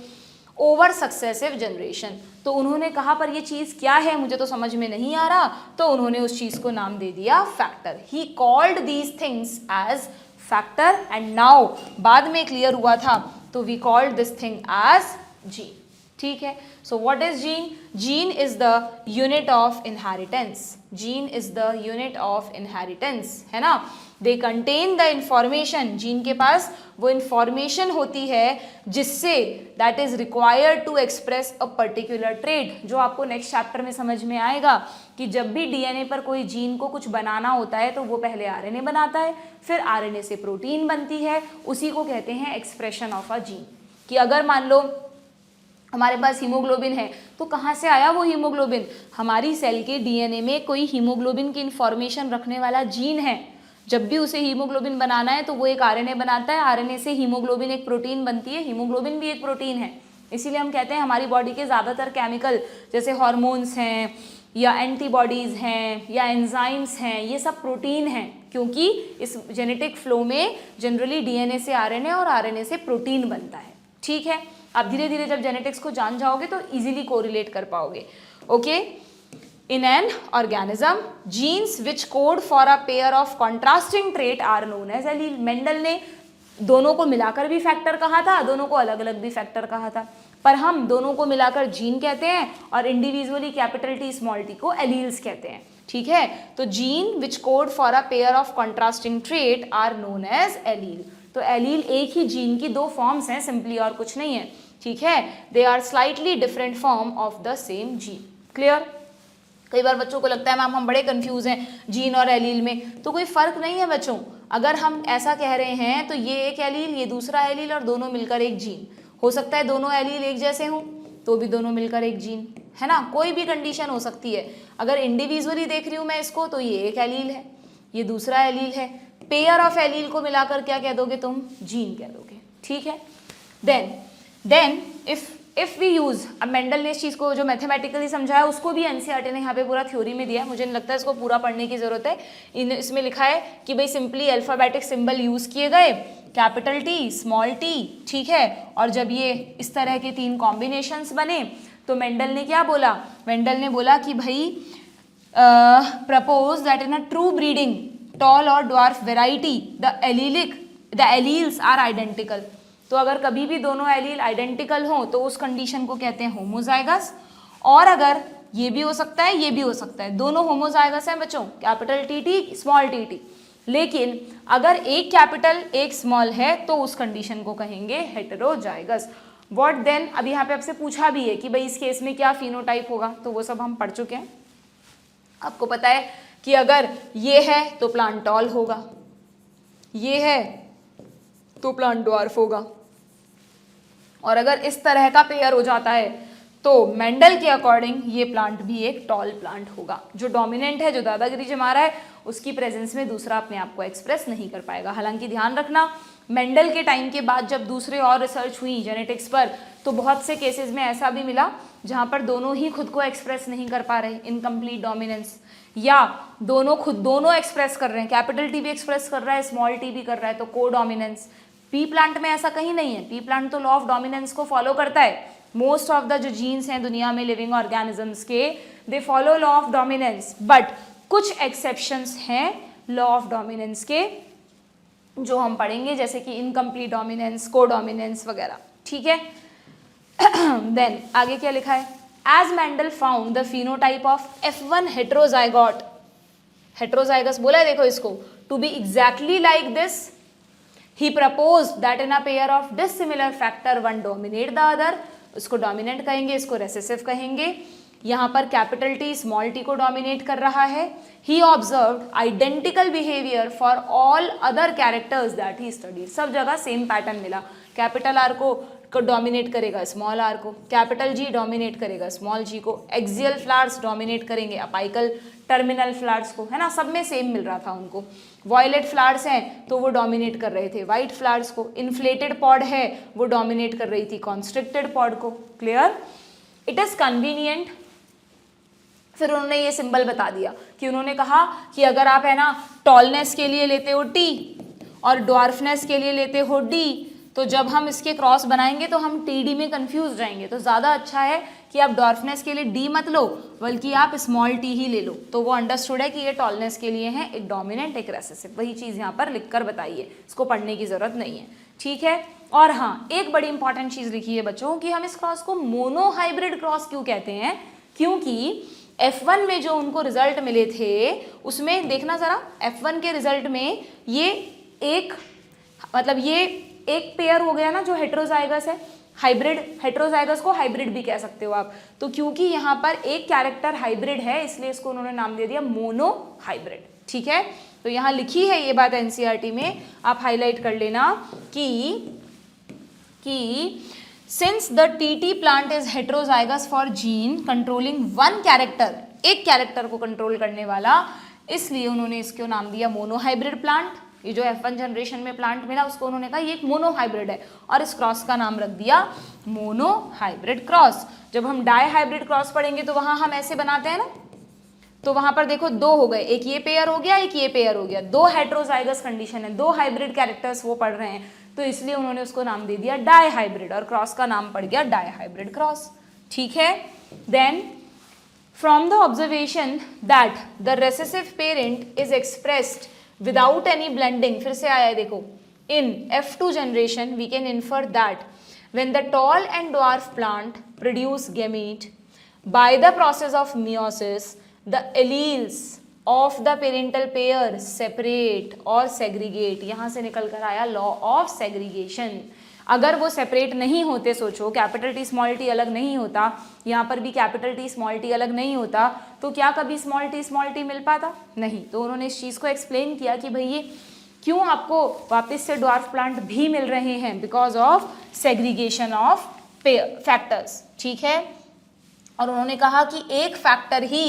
ओवर सक्सेसिव जनरेशन। तो उन्होंने कहा पर ये चीज़ क्या है, मुझे तो समझ में नहीं आ रहा, तो उन्होंने उस चीज़ को नाम दे दिया factor. He called these things as factor, and now बाद में क्लियर हुआ था, तो we called this thing as gene, ठीक है। So what is gene? Gene is the unit of inheritance, gene is the unit of inheritance, है ना। They contain the information, gene के पास वो इंफॉर्मेशन होती है जिससे that is required to express a particular trait, जो आपको नेक्स्ट चैप्टर में समझ में आएगा कि जब भी डीएनए पर कोई जीन को कुछ बनाना होता है तो वो पहले आरएनए बनाता है, फिर आरएनए से प्रोटीन बनती है, उसी को कहते हैं एक्सप्रेशन ऑफ अ जीन। कि अगर मान लो हमारे पास हीमोग्लोबिन है, तो कहाँ से आया वो हीमोग्लोबिन, हमारी सेल के डीएनए में कोई हीमोग्लोबिन की इंफॉर्मेशन रखने वाला जीन है, जब भी उसे हीमोग्लोबिन बनाना है तो वो एक आरएनए बनाता है, आरएनए से हीमोग्लोबिन एक प्रोटीन बनती है, हीमोग्लोबिन भी एक प्रोटीन है। इसीलिए हम कहते हैं हमारी बॉडी के ज़्यादातर केमिकल जैसे हार्मोन्स हैं या एंटीबॉडीज़ हैं या एंजाइम्स हैं, ये सब प्रोटीन हैं, क्योंकि इस जेनेटिक फ्लो में जनरली डीएनए से आरएनए और आरएनए से प्रोटीन बनता है, ठीक है। आप धीरे धीरे जब जेनेटिक्स को जान जाओगे तो इजीली कोरिलेट कर पाओगे, okay. In an organism, genes which code for a pair of contrasting trait are known as allele. Mendel ने दोनों को मिलाकर भी फैक्टर कहा था, दोनों को अलग अलग भी फैक्टर कहा था, पर हम दोनों को मिलाकर जीन कहते हैं और individually capital T small T को एलील्स कहते हैं। ठीक है, तो gene which code for a pair of contrasting trait are known as allele. तो एलील एक ही जीन की दो फॉर्म्स हैं सिंपली, और कुछ नहीं है। ठीक है, they are slightly different form of the same gene. Clear? कई बार बच्चों को लगता है मैम हम बड़े कंफ्यूज हैं जीन और एलील में, तो कोई फर्क नहीं है बच्चों। अगर हम ऐसा कह रहे हैं तो ये एक एलील, ये दूसरा एलील, और दोनों मिलकर एक जीन। हो सकता है दोनों एलील एक जैसे हों तो भी दोनों मिलकर एक जीन, है ना, कोई भी कंडीशन हो सकती है। अगर इंडिविजुअली देख रही हूँ मैं इसको तो ये एक एलील है, ये दूसरा एलील है। पेयर ऑफ एलील को मिलाकर क्या कह दोगे तुम? जीन कह दोगे। ठीक है, देन इफ वी यूज, अब मेंडल ने इस चीज़ को जो मैथमेटिकली समझाया उसको भी एनसीईआरटी ने यहाँ पे पूरा थ्योरी में दिया है। मुझे नहीं लगता है इसको पूरा पढ़ने की जरूरत है। इसमें लिखा है कि भाई सिंपली अल्फाबेटिक सिंबल यूज किए गए, कैपिटल टी स्मॉल टी, ठीक है, और जब ये इस तरह के तीन कॉम्बिनेशंस बने तो मेंडल ने क्या बोला? मेंडल ने बोला कि भाई propose that in a true breeding tall or dwarf variety the alleles are identical. तो अगर कभी भी दोनों एलील आइडेंटिकल हों तो उस कंडीशन को कहते हैं होमोजाइगस। और अगर ये भी हो सकता है, ये भी हो सकता है, दोनों होमोजाइगस हैं बच्चों, capital T T small T T, लेकिन अगर एक कैपिटल एक स्मॉल है तो उस कंडीशन को कहेंगे हेटेरोजाइगस। What then? अब यहाँ पे आपसे पूछा भी है कि भाई इस केस में क्या फिनोटाइप होगा, तो वो सब हम पढ़ चुके हैं। आपको पता है कि अगर ये है तो प्लांट टॉल होगा, ये है तो प्लांट ड्वार्फ होगा, और अगर इस तरह का पेयर हो जाता है तो मेंडल के अकॉर्डिंग ये प्लांट भी एक टॉल प्लांट होगा। जो डोमिनेंट है, जो दादागिरी जमा रहा है, उसकी प्रेजेंस में दूसरा अपने आप को एक्सप्रेस नहीं कर पाएगा। हालांकि ध्यान रखना, मेंडल के टाइम के बाद जब दूसरे और रिसर्च हुई जेनेटिक्स पर तो बहुत से केसेस में ऐसा भी मिला जहां पर दोनों ही खुद को एक्सप्रेस नहीं कर पा रहे, इनकम्प्लीट डोमिनेंस, या दोनों एक्सप्रेस कर रहे हैं, कैपिटल टी भी एक्सप्रेस कर रहा है, स्मॉल टी भी कर रहा है, तो को डोमिनेंस। पी प्लांट में ऐसा कहीं नहीं है। पी प्लांट तो लॉ ऑफ डोमिनेंस को फॉलो करता है। मोस्ट ऑफ द जो जीन्स हैं दुनिया में लिविंग ऑर्गेनिजम्स के, they follow law of dominance, but कुछ एक्सेप्शंस हैं लॉ ऑफ डोमिनेंस के जो हम पढ़ेंगे, जैसे कि इनकम्प्लीट डोमिनेंस, को डोमिनेंस वगैरह। ठीक है, देन आगे क्या लिखा है? As Mendel found the phenotype of F1 heterozygote, heterozygous बोला है देखो इसको, to be exactly like this, he proposed that in a pair of dissimilar factor one dominate the other, इसको डोमिनेंट कहेंगे, इसको रेसेसिव कहेंगे। यहाँ पर कैपिटल टी स्मॉल टी को डोमिनेट कर रहा है। He observed identical behaviour for all other characters that he studied, सब जगह सेम पैटर्न मिला। कैपिटल आर को डोमिनेट करेगा स्मॉल आर को, कैपिटल जी डोमिनेट करेगा स्मॉल जी को, एक्सियल फ्लावर्स डोमिनेट करेंगे अपाइकल टर्मिनल फ्लावर्स को, है ना, सब में सेम मिल रहा था उनको। वॉयलेट फ्लावर्स हैं तो वो डोमिनेट कर रहे थे वाइट फ्लावर्स को, इन्फ्लेटेड पॉड है वो डोमिनेट कर रही थी कॉन्स्ट्रिक्टेड पॉड को। क्लियर? It is convenient. फिर उन्होंने ये सिंबल बता दिया कि उन्होंने कहा कि अगर आप है ना टॉलनेस के लिए लेते हो टी और ड्वार्फनेस के लिए लेते हो डी, तो जब हम इसके क्रॉस बनाएंगे तो हम टी डी में कंफ्यूज जाएंगे। तो ज़्यादा अच्छा है कि आप डॉर्फनेस के लिए डी मत लो, बल्कि आप स्मॉल टी ही ले लो। तो वो अंडरस्टूड है कि ये टॉलनेस के लिए है, एक डोमिनेंट एक रेसेसिव, वही चीज़ यहाँ पर लिखकर बताइए, इसको पढ़ने की ज़रूरत नहीं है। ठीक है, और हाँ एक बड़ी इंपॉर्टेंट चीज़ लिखी है बच्चों कि हम इस क्रॉस को मोनोहाइब्रिड क्रॉस क्यों कहते हैं, क्योंकि F1 में जो उनको रिजल्ट मिले थे उसमें देखना ज़रा, F1 के रिजल्ट में ये एक मतलब ये एक पेयर हो गया ना जो हेट्रोजाइगस है, हाइब्रिड, हेट्रोजाइगस को हाइब्रिड भी कह सकते हो आप। तो क्योंकि यहाँ पर एक कैरेक्टर हाइब्रिड है इसलिए इसको उन्होंने नाम दे दिया मोनो हाइब्रिड। ठीक है, तो यहाँ लिखी है ये बात एनसीईआरटी में, आप हाईलाइट कर लेना कि since the TT plant is heterozygous for gene controlling one character, एक कैरेक्टर को कंट्रोल करने वाला, इसलिए उन्होंने इसको नाम दिया मोनोहाइब्रिड प्लांट। ये जो F1 जनरेशन में प्लांट मिला उसको उन्होंने कहा ये एक मोनोहाइब्रिड है और इस क्रॉस का नाम रख दिया मोनोहाइब्रिड क्रॉस। जब हम डाई हाइब्रिड क्रॉस पढ़ेंगे तो वहां हम ऐसे बनाते हैं ना, तो वहां पर देखो दो हो गए, एक ये पेयर हो गया, एक ये पेयर हो गया, दो हेट्रोजाइगस कंडीशन है, दो हाइब्रिड कैरेक्टर्स वो पढ़ रहे हैं, तो इसलिए उन्होंने उसको नाम दे दिया डाई हाइब्रिड और क्रॉस का नाम पड़ गया डाई हाइब्रिड क्रॉस। ठीक है, then from the observation that the recessive parent is expressed without any blending, फिर से आया है देखो, in F2 generation we can infer that when the tall and dwarf plant produce gamete by the process of meiosis, the alleles of the parental pair separate or segregate. यहाँ से निकल कर आया लॉ ऑफ सेग्रीगेशन. अगर वो separate नहीं होते, सोचो कैपिटल टी स्मॉल टी अलग नहीं होता, यहाँ पर भी कैपिटल टी स्मॉल टी अलग नहीं होता, तो क्या कभी स्मॉल टी मिल पाता? नहीं. तो उन्होंने इस चीज़ को एक्सप्लेन किया कि भाई ये क्यों आपको वापस से ड्वार्फ प्लांट भी मिल रहे हैं, because of segregation of factors. ठीक है. और उन्होंने कहा कि एक फैक्टर ही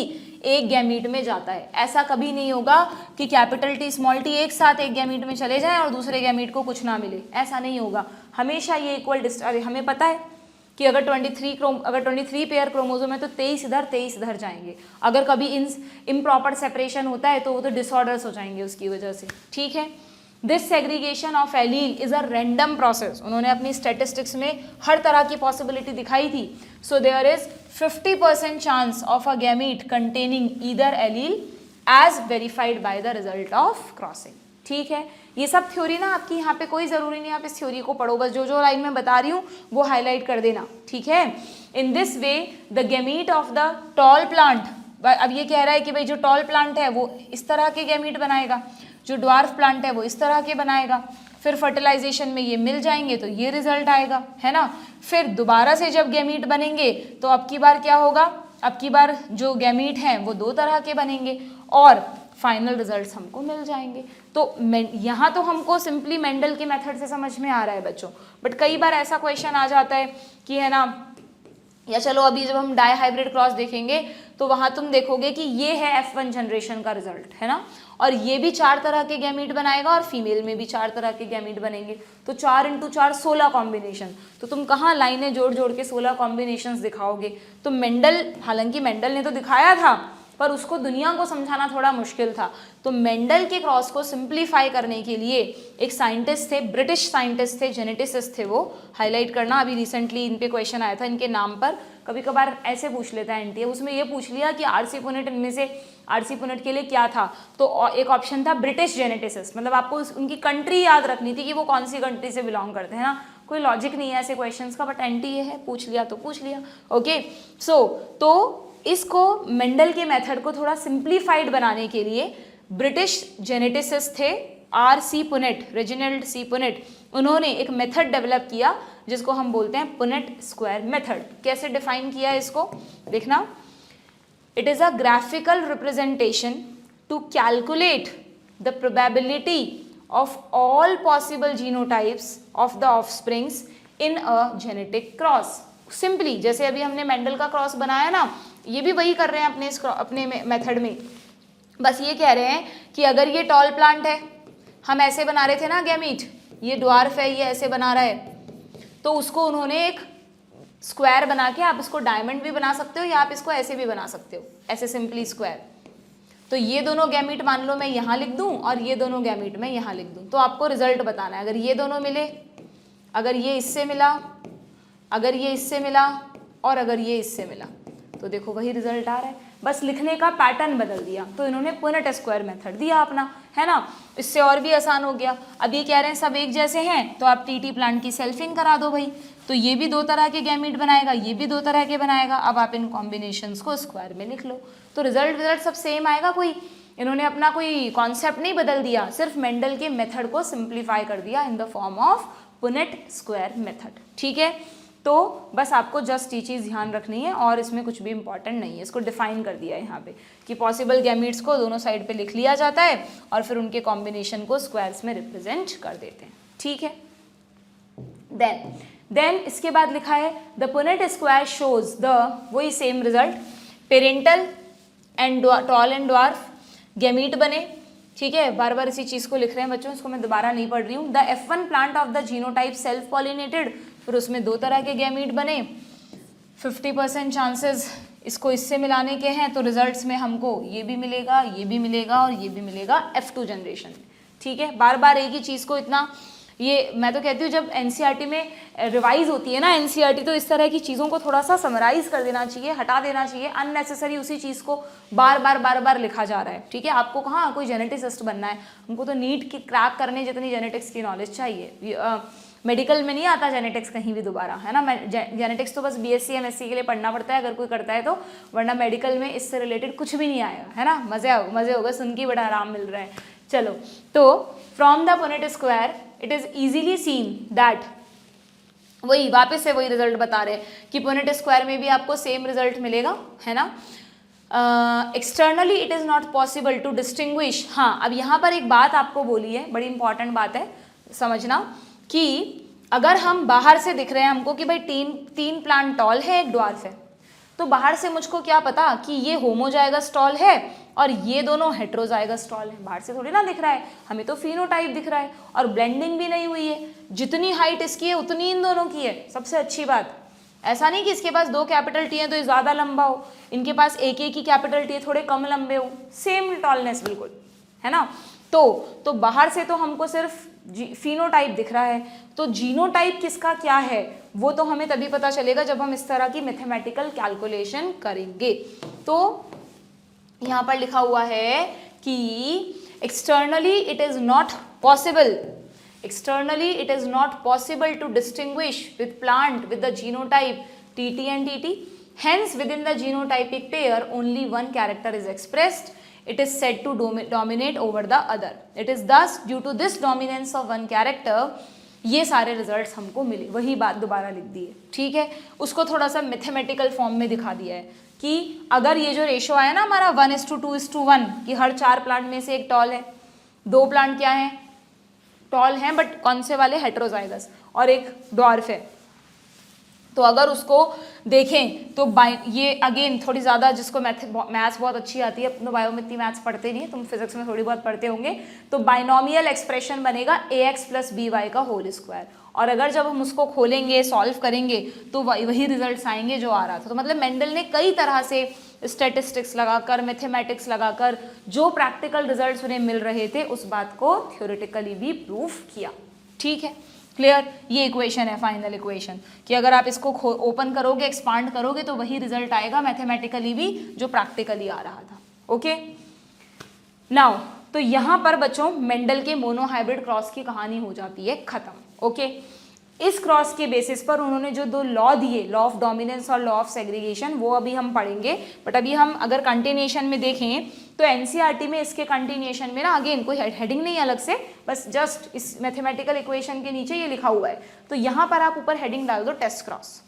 एक गैमीट में जाता है. ऐसा कभी नहीं होगा कि कैपिटल टी स्मॉल टी एक साथ एक गैमीट में चले जाएं और दूसरे गैमीट को कुछ ना मिले. ऐसा नहीं होगा. हमेशा ये इक्वल डिस्टेंस. हमें पता है कि अगर 23 पेयर क्रोमोसोम है तो 23 इधर जाएंगे. अगर कभी इम्प्रॉपर सेपरेशन होता है तो वो तो डिसऑर्डर्स हो जाएंगे उसकी वजह से. ठीक है. This segregation of allele is a random process. उन्होंने अपनी स्टैटिस्टिक्स में हर तरह की पॉसिबिलिटी दिखाई थी. So there is 50% chance of a gamete containing either allele as verified by the result of crossing. ठीक है. ये सब थ्योरी ना आपकी यहाँ पे कोई ज़रूरी नहीं आप इस थ्योरी को पढ़ो, बस जो लाइन में बता रही हूँ वो हाईलाइट कर देना. ठीक है. In this way the gamete of the tall plant, अब ये कह रहा है कि भाई जो टॉल प्लांट है वो इस तरह के गैमीट बनाएगा, जो ड्वार्फ प्लांट है वो इस तरह के बनाएगा. फिर फर्टिलाइजेशन में ये मिल जाएंगे तो ये रिजल्ट आएगा, है ना. फिर दोबारा से जब गैमीट बनेंगे तो अब की बार क्या होगा, अब की बार जो गैमीट हैं वो दो तरह के बनेंगे और फाइनल रिजल्ट्स हमको मिल जाएंगे. तो यहाँ तो हमको सिंपली मेंडल के मेथड से समझ में आ रहा है बच्चों, बट कई बार ऐसा क्वेश्चन आ जाता है कि है ना, या चलो अभी जब हम डाई हाइब्रिड क्रॉस देखेंगे तो वहाँ तुम देखोगे कि ये है F1 जनरेशन का रिजल्ट, है ना, और ये भी 4 तरह के गैमीट बनाएगा और फीमेल में भी 4 तरह के गैमीट बनेंगे. तो 4 × 4 16 कॉम्बिनेशन. तो तुम कहाँ लाइनें जोड़ जोड़ के 16 कॉम्बिनेशंस दिखाओगे. तो मेंडल, हालांकि मेंडल ने तो दिखाया था पर उसको दुनिया को समझाना थोड़ा मुश्किल था. तो मेंडल के क्रॉस को सिंप्लीफाई करने के लिए एक साइंटिस्ट थे, ब्रिटिश साइंटिस्ट थे, जेनेटिसिस्ट थे, वो हाईलाइट करना. अभी रिसेंटली इन पे क्वेश्चन आया था इनके नाम पर. कभी कभार ऐसे पूछ लेता है एनटीए, उसमें ये पूछ लिया कि आरसी पुनेट, इनमें से आरसी पुनेट के लिए क्या था. तो एक ऑप्शन था ब्रिटिश जेनेटिसिस्ट, मतलब आपको उनकी कंट्री याद रखनी थी कि वो कौन सी कंट्री से बिलोंग करते हैं ना. कोई लॉजिक नहीं है ऐसे क्वेश्चंस का, बट एनटीए है, पूछ लिया तो पूछ लिया. ओके. सो तो इसको मेंडल के मेथड को थोड़ा सिंप्लीफाइड बनाने के लिए ब्रिटिश जेनेटिसिस्ट थे R.C. पुनेट, रेजिनाल्ड सी पुनेट, उन्होंने एक मेथड डेवलप किया जिसको हम बोलते हैं पुनेट स्क्वायर मेथड. कैसे डिफाइन किया है इसको देखना. It is a graphical representation to calculate the probability of all possible genotypes of the offsprings in a genetic cross. Simply जैसे अभी हमने मेंडल का क्रॉस बनाया ना, ये भी वही कर रहे हैं अपने मेथड में. बस ये कह रहे हैं कि अगर ये टॉल प्लांट है, हम ऐसे बना रहे थे ना गैमीट, ये ड्वार्फ है, ये ऐसे बना रहा है, तो उसको उन्होंने एक स्क्वायर बना के, आप इसको डायमंड भी बना सकते हो या आप इसको ऐसे भी बना सकते हो, ऐसे सिंपली स्क्वायर. तो ये दोनों गैमीट मान लो मैं यहाँ लिख दूँ और ये दोनों गैमीट मैं यहाँ लिख दूँ, तो आपको रिजल्ट बताना है. अगर ये दोनों मिले, अगर ये इससे मिला, अगर ये इससे मिला और अगर ये इससे मिला, तो देखो वही रिजल्ट आ रहा है. बस लिखने का पैटर्न बदल दिया. तो इन्होंने पुनेट स्क्वायर मेथड दिया अपना, है ना. इससे और भी आसान हो गया. अब ये कह रहे हैं सब एक जैसे हैं तो आप टीटी प्लांट की सेल्फिंग करा दो भाई. तो ये भी 2 तरह के गैमीट बनाएगा, ये भी 2 तरह के बनाएगा. अब आप इन कॉम्बिनेशंस को स्क्वायर में लिख लो तो रिजल्ट सब सेम आएगा. कोई इन्होंने अपना कोई कॉन्सेप्ट नहीं बदल दिया, सिर्फ मेंडल के मेथड को सिंप्लीफाई कर दिया in the form of Punnett square method. ठीक है. तो बस आपको जस्ट ये चीज़ ध्यान रखनी है और इसमें कुछ भी इंपॉर्टेंट नहीं है. इसको डिफाइन कर दिया है यहाँ पे कि पॉसिबल गैमीट्स को दोनों साइड पे लिख लिया जाता है और फिर उनके कॉम्बिनेशन को स्क्वायर्स में रिप्रेजेंट कर देते हैं. ठीक है. देन इसके बाद लिखा है the Punnett square shows the, वही same result, parental and tall and dwarf gamete बने. ठीक है. बार बार इसी चीज़ को लिख रहे हैं बच्चों, इसको मैं दोबारा नहीं पढ़ रही हूँ. The F1 plant of the genotype self pollinated, फिर उसमें 2 तरह के गैमीट बने. 50% चांसेस इसको इससे मिलाने के हैं, तो रिजल्ट्स में हमको ये भी मिलेगा, ये भी मिलेगा और ये भी मिलेगा F2 जनरेशन में. ठीक है. बार बार एक ही चीज़ को इतना ये मैं तो कहती हूँ जब एनसीईआरटी में रिवाइज होती है ना एनसीईआरटी, तो इस तरह की चीज़ों को थोड़ा सा समराइज कर देना चाहिए, हटा देना चाहिए, अननेसेसरी उसी चीज़ को बार बार लिखा जा रहा है। ठीक है, आपको कहाँ कोई जेनेटिसिस्ट बनना है, हमको तो नीट की क्रैक करने जितनी जेनेटिक्स की नॉलेज चाहिए। मेडिकल में नहीं आता जेनेटिक्स कहीं भी दोबारा, है ना। जेनेटिक्स तो बस बीएससी एमएससी के लिए पढ़ना पड़ता है अगर कोई करता है तो, वरना मेडिकल में इससे रिलेटेड कुछ भी नहीं आएगा, है ना। मज़े होगा, सुन के बड़ा आराम मिल रहा है। चलो, तो from the Punnett square it is easily seen that, वही वापस से वही रिजल्ट बता रहे हैं कि पुनेट स्क्वायर में भी आपको सेम रिजल्ट मिलेगा, है ना। Externally it is not possible to distinguish. हाँ, अब यहाँ पर एक बात आपको बोली है, बड़ी इंपॉर्टेंट बात है समझना, कि अगर हम बाहर से दिख रहे हैं हमको कि भाई तीन प्लांट टॉल है, एक ड्वार्फ है, तो बाहर से मुझको क्या पता कि ये होमोजाइगस टॉल है और ये दोनों हेट्रोजाइगस टॉल है। बाहर से थोड़ी ना दिख रहा है, हमें तो फिनोटाइप दिख रहा है और ब्लेंडिंग भी नहीं हुई है। जितनी हाइट इसकी है उतनी इन दोनों की है। सबसे अच्छी बात, ऐसा नहीं कि इसके पास 2 कैपिटल टी है तो ये ज़्यादा लंबा हो, इनके पास एक ही कैपिटल टी है, थोड़े कम लंबे हो, सेम टॉलनेस बिल्कुल, है ना। तो बाहर से तो हमको सिर्फ फिनोटाइप दिख रहा है, तो जीनोटाइप किसका क्या है वो तो हमें तभी पता चलेगा जब हम इस तरह की मैथमेटिकल कैलकुलेशन करेंगे। तो यहाँ पर लिखा हुआ है कि externally it is not possible, externally it is not possible to distinguish with plant with the genotype TT and TT. Hence within the genotypic pair only one character is expressed. It is said to dominate over the other. It is thus due to this dominance of one character ये सारे results हमको मिले। वही बात दोबारा लिख दी है, ठीक है। उसको थोड़ा सा मैथमेटिकल फॉर्म में दिखा दिया है कि अगर ये जो रेशो आया ना हमारा 1:2:1 कि हर 4 प्लांट में से एक टॉल है, 2 प्लांट क्या है टॉल हैं बट कौन से वाले हेट्रोजाइगस, और एक ड्वार्फ है, तो अगर उसको देखें तो ये अगेन थोड़ी ज़्यादा जिसको मैथ्स बहुत अच्छी आती है, अपने बायो में इतनी मैथ्स पढ़ते नहीं है, तुम फिजिक्स में थोड़ी बहुत पढ़ते होंगे, तो बाइनोमियल एक्सप्रेशन बनेगा ax + by का होल स्क्वायर। और अगर जब हम उसको खोलेंगे सॉल्व करेंगे तो वही रिजल्ट्स आएंगे जो आ रहा था। तो मतलब मेंडल ने कई तरह से स्टैटिस्टिक्स लगाकर, मैथमेटिक्स लगाकर जो प्रैक्टिकल रिजल्ट्स उन्हें मिल रहे थे उस बात को थ्योरेटिकली भी प्रूफ किया। ठीक है, क्लियर। ये इक्वेशन है फाइनल इक्वेशन कि अगर आप इसको ओपन करोगे, एक्सपांड करोगे तो वही रिजल्ट आएगा मैथमेटिकली भी जो प्रैक्टिकली आ रहा था। ओके, नाउ तो यहाँ पर बच्चों मेंडल के मोनोहाइब्रिड क्रॉस की कहानी हो जाती है खत्म। ओके, इस क्रॉस के बेसिस पर उन्होंने जो 2 लॉ दिए, लॉ ऑफ डोमिनेंस और लॉ ऑफ सेग्रीगेशन, वो अभी हम पढ़ेंगे। बट अभी हम अगर कंटिन्यूएशन में देखें तो एनसीईआरटी में इसके कंटिन्यूएशन में ना अगेन कोई हेडिंग नहीं अलग से, बस जस्ट इस मैथमेटिकल इक्वेशन के नीचे ये लिखा हुआ है, तो यहाँ पर आप ऊपर हेडिंग डाल दो टेस्ट क्रॉस।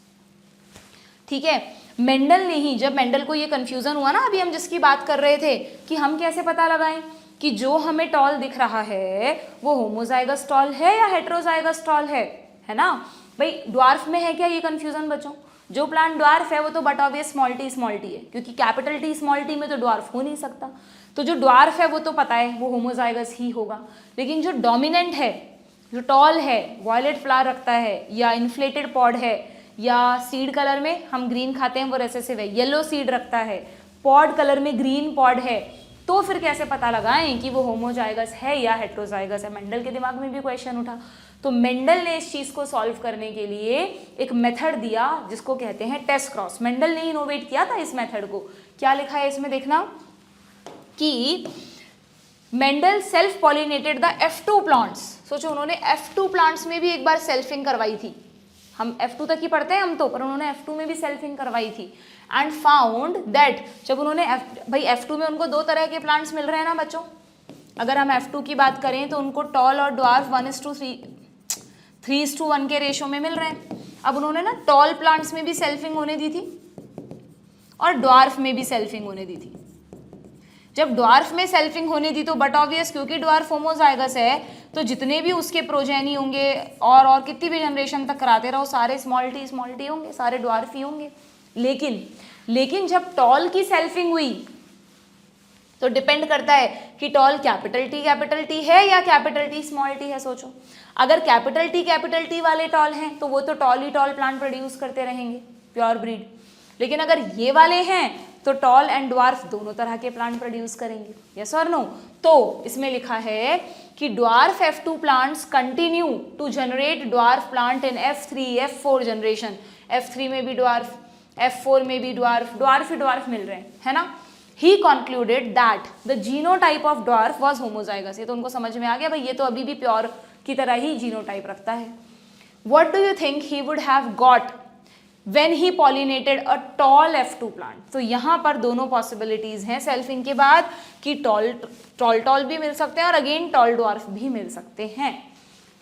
ठीक है, मेंडल ने ही, जब मेंडल को ये कंफ्यूजन हुआ ना अभी हम जिसकी बात कर रहे थे कि हम कैसे पता लगाएं कि जो हमें टॉल दिख रहा है वो होमोजाइगस टॉल है या हेट्रोजाइगस टॉल है ना। भाई ड्वार्फ में है क्या ये कंफ्यूजन बच्चों? जो प्लांट ड्वार्फ है वो तो बट ऑब्वियस स्मॉल टी है, क्योंकि कैपिटल टी स्मॉल टी में तो ड्वार्फ हो नहीं सकता। तो जो ड्वार्फ है वो तो पता है वो होमोजाइगस ही होगा, लेकिन जो डोमिनेंट है, जो टॉल है, वॉयलेट फ्लावर रखता है या इन्फ्लेटेड पॉड है या सीड कलर में हम ग्रीन खाते हैं वो रेसेसिव है, येलो सीड रखता है, पॉड कलर में ग्रीन पॉड है, तो फिर कैसे पता लगाएं कि वो होमोजाइगस है या हेट्रोजाइगस है? मेंडल के दिमाग में भी क्वेश्चन उठा। तो मेंडल ने इस चीज को सॉल्व करने के लिए एक मेथड दिया जिसको कहते हैं टेस्ट क्रॉस। मेंडल ने इनोवेट किया था इस मेथड को। क्या लिखा है इसमें देखना कि Mendel self pollinated the F2 plants. सोचो उन्होंने F2 प्लांट्स में भी एक बार सेल्फिंग करवाई थी। हम F2 तक ही पढ़ते हैं हम तो, पर उन्होंने F2 में भी सेल्फिंग करवाई थी एंड फाउंड दैट जब उन्होंने भाई F2 में उनको 2 तरह के प्लांट्स मिल रहे हैं ना बच्चों। अगर हम F2 की बात करें तो उनको टॉल और ड्वार्फ 1:3:1 के रेशो में मिल रहे हैं। अब उन्होंने ना टॉल प्लांट्स में भी सेल्फिंग होने दी थी और ड्वार्फ में भी सेल्फिंग होने दी थी। जब ड्वार्फ में सेल्फिंग होने दी तो बट ऑब्वियस क्योंकि ड्वार्फ होमोजाइगस है तो जितने भी उसके प्रोजेनी होंगे और कितनी भी जनरेशन तक कराते रहो सारे स्मॉल टी होंगे, सारे ड्वार्फ ही होंगे। लेकिन जब टॉल की सेल्फिंग हुई तो डिपेंड करता है कि टॉल कैपिटल टी है या कैपिटल टी स्मॉल टी है। सोचो अगर कैपिटल टी वाले टॉल हैं तो वो तो टॉल ही टॉल प्लांट प्रोड्यूस करते रहेंगे, प्योर ब्रीड। लेकिन अगर ये वाले हैं तो टॉल एंड ड्वार्फ दोनों तरह के प्लांट प्रोड्यूस करेंगे, यस और नो। तो इसमें लिखा है कि dwarf F2 plants continue to generate dwarf plant in F3 F4 generation. F3 में भी ड्वार्फ, F4 में भी ड्वार्फ, ड्वार्फ ही ड्वार्फ मिल रहे हैं, है ना। He concluded that the genotype of dwarf was homozygous। ये तो उनको समझ में आ गया भाई, ये तो अभी भी प्योर की तरह ही जीनोटाइप रखता है। What do you think he would have got when he pollinated a tall F2 plant? तो यहाँ पर दोनों पॉसिबिलिटीज हैं सेल्फिंग के बाद कि टॉल भी मिल सकते हैं और अगेन टॉल ड्वार्फ भी मिल सकते हैं।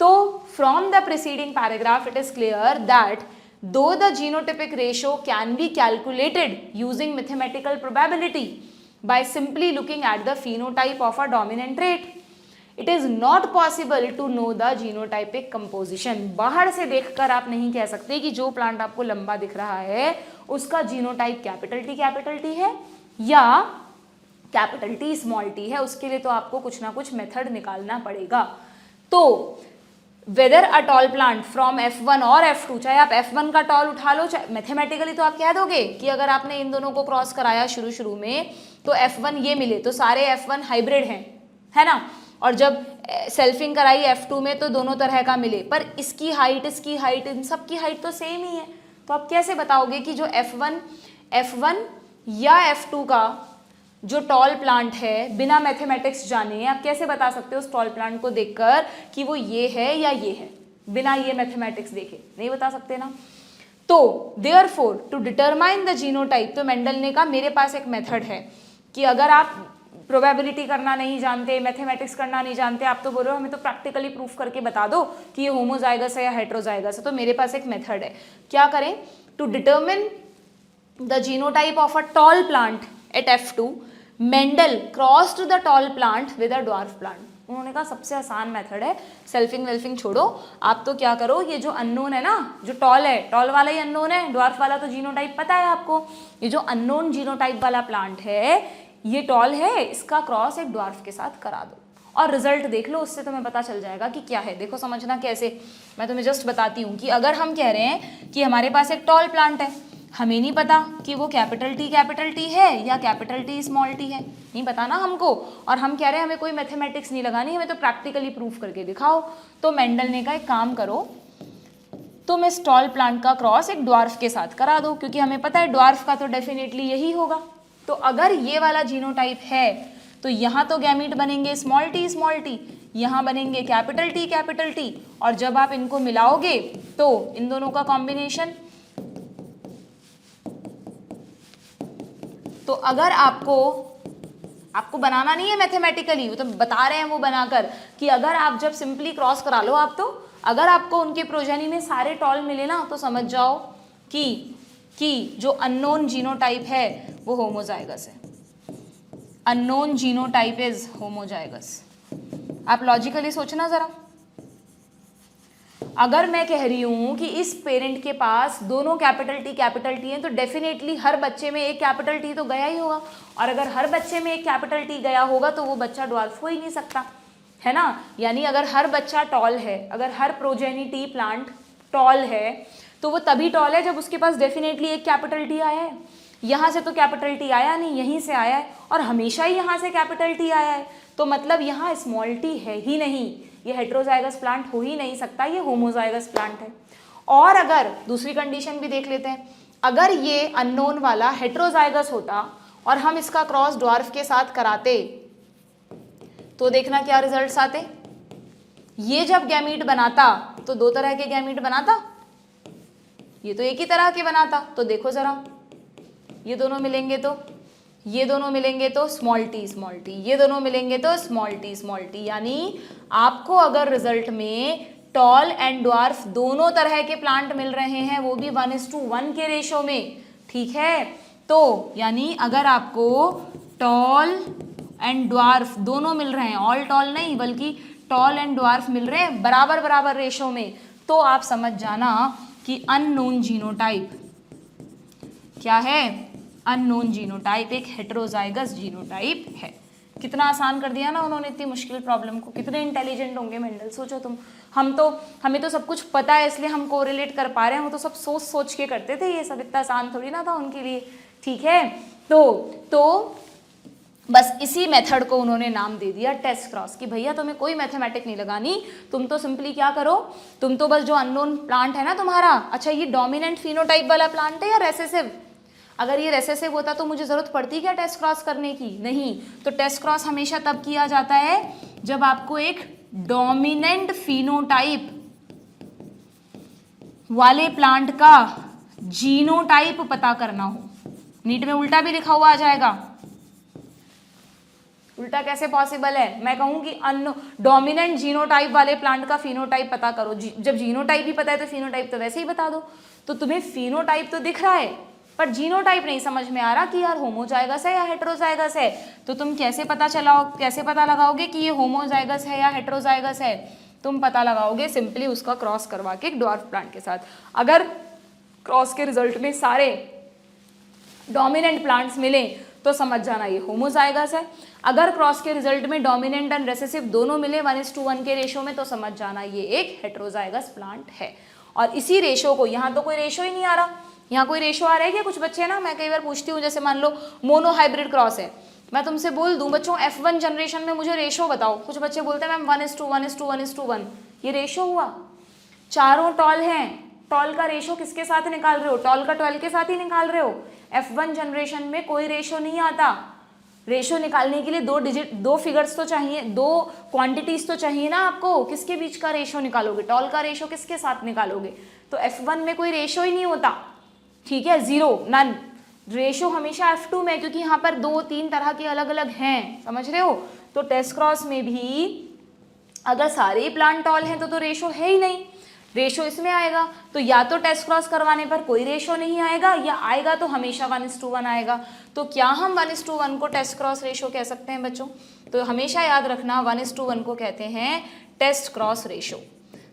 तो from the preceding paragraph it is clear that though the genotypic ratio can be calculated using mathematical probability by simply looking at the phenotype of a dominant trait, it is not possible to know the genotypic composition। बाहर से देखकर आप नहीं कह सकते कि जो plant आपको लंबा दिख रहा है उसका जीनोटाइप कैपिटल टी है या कैपिटल टी स्मॉल टी है। उसके लिए तो आपको कुछ ना कुछ मेथड निकालना पड़ेगा। तो weather a tall plant from F1 और F2, चाहे आप F1 का टॉल उठा लो, चाहे मैथमेटिकली तो आप कह दोगे कि अगर आपने इन दोनों को क्रॉस कराया शुरू में तो F1 ये मिले तो सारे F1 हाइब्रिड हैं, है ना। और जब सेल्फिंग कराई F2 में तो दोनों तरह का मिले, पर इसकी हाइट इन सब की हाइट तो सेम ही है। तो आप कैसे बताओगे कि जो F1 या F2 का जो टॉल प्लांट है बिना मैथमेटिक्स जाने आप कैसे बता सकते हो उस टॉल प्लांट को देखकर कि वो ये है या ये है, बिना ये मैथमेटिक्स देखे नहीं बता सकते ना। तो therefore to determine the genotype, तो मेंडल ने कहा मेरे पास एक मेथड है कि अगर आप प्रोबेबिलिटी करना नहीं जानते, मैथमेटिक्स करना नहीं जानते, आप तो बोल रहे हो हमें तो प्रैक्टिकली प्रूफ करके बता दो कि ये होमोजाइगस है या हेट्रोजाइगस है, तो मेरे पास एक मेथड है। क्या करें? To determine the genotype of a tall plant at F2, Mendel crossed the tall plant with a dwarf plant. उन्होंने कहा सबसे आसान मेथड है, सेल्फिंग वेल्फिंग छोड़ो, आप तो क्या करो, ये जो अननोन है ना, जो टॉल है, टॉल वाला ही अननोन है, ड्वार्फ वाला तो जीनोटाइप पता है आपको। ये जो अननोन जीनोटाइप वाला प्लांट है, ये टॉल है, इसका क्रॉस एक ड्वार्फ के साथ करा दो और रिजल्ट देख लो, उससे तुम्हें पता चल जाएगा कि क्या है। देखो समझना कैसे, मैं तुम्हें जस्ट बताती हूँ कि अगर हम कह रहे हैं कि हमारे पास एक टॉल प्लांट है, हमें नहीं पता कि वो कैपिटल टी है या कैपिटल टी स्मॉल टी है, नहीं पता ना हमको, और हम कह रहे हैं हमें कोई मैथमेटिक्स नहीं लगानी, हमें तो प्रैक्टिकली प्रूफ करके दिखाओ। तो मेंडल ने कहा एक काम करो, तुम इस टॉल प्लांट का क्रॉस एक ड्वार्फ के साथ करा दो, क्योंकि हमें पता है ड्वार्फ का तो डेफिनेटली यही होगा। तो अगर ये वाला जीनोटाइप है तो यहाँ तो गैमीट बनेंगे स्मॉल टी, यहाँ बनेंगे कैपिटल टी, और जब आप इनको मिलाओगे तो इन दोनों का कॉम्बिनेशन, तो अगर आपको बनाना नहीं है मैथमेटिकली, वो तो बता रहे हैं वो बनाकर कि अगर आप जब सिंपली क्रॉस करा लो आप, तो अगर आपको उनके प्रोजेनी में सारे टॉल मिले ना, तो समझ जाओ कि जो अननोन जीनोटाइप है वो होमोजाइगस है। Unknown genotype is homozygous. आप लॉजिकली सोचना जरा, अगर मैं कह रही हूं कि इस पेरेंट के पास दोनों कैपिटल टी है, तो डेफिनेटली हर बच्चे में एक कैपिटल टी तो गया ही होगा, और अगर हर बच्चे में एक कैपिटल टी गया होगा तो वो बच्चा ड्वार्फ हो ही नहीं सकता, है ना। यानी अगर हर बच्चा टॉल है, अगर हर प्रोजेनिटी प्लांट टॉल है, तो वो तभी टॉल है जब उसके पास डेफिनेटली एक कैपिटल टी आया है। यहाँ से तो कैपिटल टी आया नहीं, यहीं से आया है, और हमेशा ही यहाँ से कैपिटल टी आया है, तो मतलब यहाँ स्मॉल टी है ही नहीं, ये हेट्रोजाइगस प्लांट हो ही नहीं सकता, ये होमोजाइगस प्लांट है। और अगर दूसरी कंडीशन भी देख लेते हैं, अगर ये अननोन वाला हेट्रोजाइगस होता और हम इसका क्रॉस ड्वार्फ के साथ कराते, तो देखना क्या रिजल्ट्स आते। ये जब गैमीट बनाता तो दो तरह के गैमीट बनाता, ये तो एक ही तरह के बनाता। तो देखो जरा, ये दोनों मिलेंगे तो ये दोनों मिलेंगे तो स्मॉल टी, ये दोनों मिलेंगे तो स्मॉल टी, यानी आपको अगर रिजल्ट में टॉल एंड ड्वार्फ दोनों तरह के प्लांट मिल रहे हैं, वो भी 1:1 के रेशो में, ठीक है। तो यानी अगर आपको टॉल एंड ड्वार्फ दोनों मिल रहे हैं, ऑल टॉल नहीं बल्कि टॉल एंड ड्वार्फ मिल रहे हैं बराबर रेशो में, तो आप समझ जाना कि अननोन जीनोटाइप क्या है, अननोन जीनोटाइप एक हेट्रोजाइगस जीनोटाइप है। कितना आसान कर दिया ना उन्होंने इतनी मुश्किल प्रॉब्लम को। कितने इंटेलिजेंट होंगे मेंडल, सोचो तुम। हमें तो सब कुछ पता है इसलिए हम कोरिलेट कर पा रहे हैं, वो तो सब सोच के करते थे, ये सब इतना आसान थोड़ी ना था उनके लिए, ठीक है। तो बस इसी मेथड को उन्होंने नाम दे दिया टेस्ट क्रॉस, कि भैया तुम्हें कोई मैथमेटिक नहीं लगानी, तुम तो सिंपली क्या करो, तुम तो बस जो अननोन प्लांट है ना तुम्हारा, अच्छा ये डोमिनेंट फिनोटाइप वाला प्लांट है या रेसेसिव, अगर ये रेसेसिव होता तो मुझे जरूरत पड़ती क्या टेस्ट क्रॉस करने की, नहीं। तो टेस्ट क्रॉस हमेशा तब किया जाता है जब आपको एक डोमिनेंट फिनोटाइप वाले प्लांट का जीनोटाइप पता करना हो। नीट में उल्टा भी लिखा हुआ आ जाएगा, उल्टा कैसे पॉसिबल है, मैं कहूं कि डोमिनेंट जीनोटाइप वाले प्लांट का फिनोटाइप पता करो, जब जीनोटाइप ही पता है तो फिनोटाइप तो वैसे ही बता दो। तो तुम्हें फिनोटाइप तो दिख रहा है पर जीनोटाइप नहीं समझ में आ रहा कि यार होमोजाइगस है या हेटेरोजाइगस है, तो तुम कैसे पता लगाओगे कि ये होमोजाइगस है या हेटेरोजाइगस है, तुम पता लगाओगे सिंपली उसका क्रॉस करवा के एक ड्वार्फ प्लांट के साथ। अगर क्रॉस के रिजल्ट में सारे डोमिनेंट प्लांट्स मिले तो समझ जाना ये होमोजाइगस है, अगर क्रॉस के रिजल्ट में डोमिनेंट एंड रेसेसिव दोनों मिले 1:1 के रेशो में तो समझ जाना ये एक हेटेरोजाइगस प्लांट है। और इसी रेशो को, यहाँ तो कोई रेशो ही नहीं आ रहा, यहाँ कोई रेशो आ रहा है क्या, कुछ बच्चे ना, मैं कई बार पूछती हूँ, जैसे मान लो मोनो हाइब्रिड क्रॉस है, मैं तुमसे बोल दूं बच्चों F1 जनरेशन में मुझे रेशो बताओ, कुछ बच्चे बोलते हैं मैम 1:1:1:1, ये रेशो हुआ, चारों टॉल हैं, टॉल का रेशो किसके साथ निकाल रहे हो, टॉल का 12 के साथ ही निकाल रहे हो। F1 जनरेशन में कोई रेशो नहीं आता, रेशो निकालने के लिए दो फिगर्स तो चाहिए, दो क्वांटिटीज तो चाहिए ना आपको, किसके बीच का रेशो निकालोगे, टॉल का रेशो किसके साथ निकालोगे, तो F1 में कोई रेशो ही नहीं होता, ठीक है, जीरो, नन। रेशो हमेशा F2 में, क्योंकि यहाँ पर 2-3 तरह के अलग अलग हैं, समझ रहे हो। तो टेस्ट क्रॉस में भी अगर सारे ही प्लांट टॉल हैं तो रेशो है ही नहीं, रेशो इसमें आएगा, तो या तो टेस्ट क्रॉस करवाने पर कोई रेशो नहीं आएगा, या आएगा तो हमेशा 1:1 आएगा। तो क्या हम 1:1 को टेस्ट क्रॉस रेशो कह सकते हैं बच्चों, तो हमेशा याद रखना 1:1 को कहते हैं टेस्ट क्रॉस रेशो।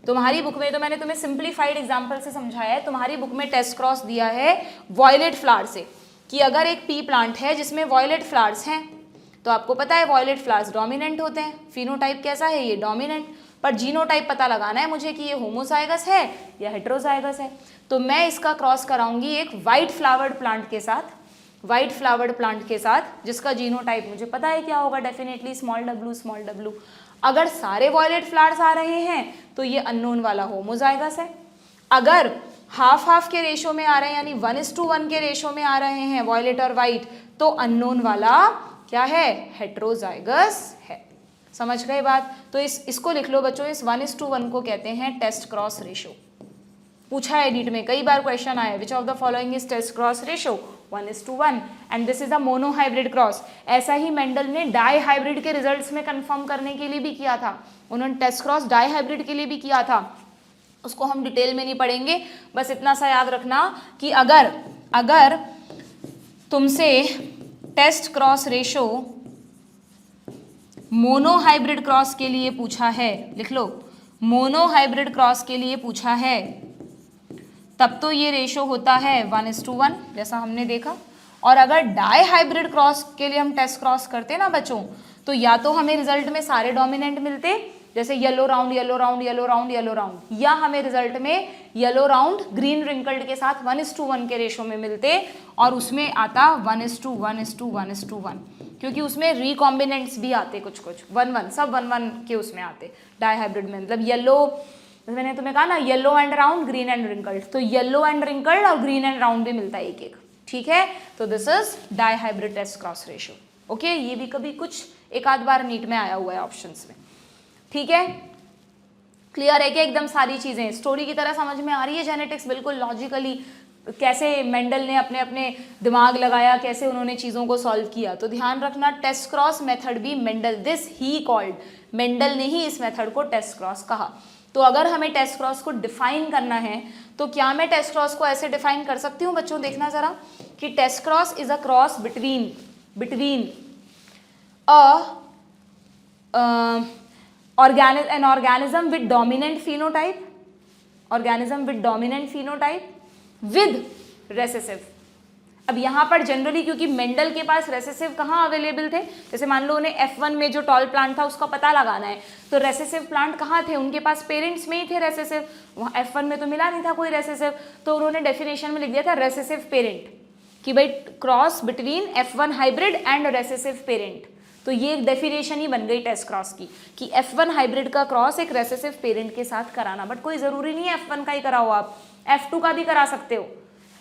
तुम्हारी बुक में तो मैंने तुम्हें सिंप्लीफाइड एग्जाम्पल से समझाया है, तुम्हारी बुक में टेस्ट क्रॉस दिया है वॉयलेट फ्लावर से, कि अगर एक पी प्लांट है जिसमें वॉयलेट फ्लावर्स हैं, तो आपको पता है वॉयलेट फ्लावर्स डोमिनेंट होते हैं, फिनोटाइप कैसा है ये डोमिनेंट, पर जीनोटाइप पता लगाना है मुझे कि ये होमोजाइगस है या हेटेरोजाइगस है। तो मैं इसका क्रॉस कराऊंगी एक वाइट फ्लावर्ड प्लांट के साथ, वाइट फ्लावर्ड प्लांट के साथ जिसका जीनोटाइप मुझे पता है क्या होगा, डेफिनेटली स्मॉल w। अगर सारे वॉयलेट फ्लावर्स आ रहे हैं तो ये अननोन वाला होमोजाइगस है, अगर हाफ हाफ के रेशो में आ रहे हैं यानी 1:1 के रेशो में आ रहे हैं वॉयलेट और वाइट, तो अननोन वाला क्या है, हेटेरोजाइगस है। समझ गए बात। तो इसको लिख लो बच्चों, इस 1:1 को कहते हैं टेस्ट क्रॉस रेशो। पूछा है नीट में कई बार क्वेश्चन आया, which of the following is test cross ratio, 1:1 and this is a monohybrid cross. ऐसा ही मेंडल ने डाई हाइब्रिड के रिजल्ट्स में कंफर्म करने के लिए भी किया था, उन्होंने टेस्ट क्रॉस डाई हाइब्रिड के लिए भी किया था, उसको हम डिटेल में नहीं पढ़ेंगे, बस इतना सा याद रखना कि अगर तुमसे test cross ratio monohybrid cross के लिए पूछा है, लिख लो, मोनो हाइब्रिड क्रॉस के लिए पूछा है, तब तो ये रेशो होता है 1:1 जैसा हमने देखा। और अगर डाई हाइब्रिड क्रॉस के लिए हम टेस्ट क्रॉस करते ना बच्चों, तो या तो हमें रिजल्ट में सारे डोमिनेंट मिलते, जैसे yellow round yellow round yellow round yellow round, या हमें रिजल्ट में येलो राउंड ग्रीन रिंकल्ड के साथ 1:1 के रेशो में मिलते, और उसमें आता 1:1:1:1, क्योंकि उसमें रिकॉम्बिनेंट्स भी आते कुछ 1:1, सब 1:1 के उसमें आते डाई हाइब्रिड में। मतलब येलो, मैंने तुम्हें कहा ना yellow and round green and wrinkled, तो येलो एंड रिंकल्ड और ग्रीन एंड राउंड भी मिलता है एक एक, ठीक है। तो this is dihybrid test cross ratio, okay. ये भी कभी कुछ एक आध बार नीट में आया हुआ है ऑप्शंस में, ठीक है। क्लियर है कि एकदम सारी चीजें स्टोरी की तरह समझ में आ रही है, जेनेटिक्स बिल्कुल लॉजिकली कैसे मेंडल ने अपने अपने दिमाग लगाया, कैसे उन्होंने चीज़ों को सॉल्व किया। तो ध्यान रखना टेस्ट क्रॉस मेथड भी Mendel, this he called, Mendel ने ही इस मेथड को टेस्ट क्रॉस कहा। तो अगर हमें टेस्ट क्रॉस को डिफाइन करना है तो क्या मैं टेस्ट क्रॉस को ऐसे डिफाइन कर सकती हूँ बच्चों, देखना जरा, कि test cross is a cross between an organism with dominant phenotype, with recessive। अब यहाँ पर जनरली क्योंकि मेंडल के पास रेसेसिव कहाँ अवेलेबल थे, जैसे मान लो उन्हें F1 में जो टॉल प्लांट था उसका पता लगाना है, तो रेसेसिव प्लांट कहाँ थे, उनके पास पेरेंट्स में ही थे रेसेसिव, वहाँ F1 में तो मिला नहीं था कोई रेसेसिव, तो उन्होंने डेफिनेशन में लिख दिया था रेसेसिव पेरेंट, कि भाई cross between F1 hybrid and recessive parent. तो ये एक डेफिनेशन ही बन गई टेस्ट क्रॉस की कि F1 हाइब्रिड का क्रॉस एक रेसेसिव पेरेंट के साथ कराना। बट कोई जरूरी नहीं है F1 का ही कराओ, आप F2 का भी करा सकते हो।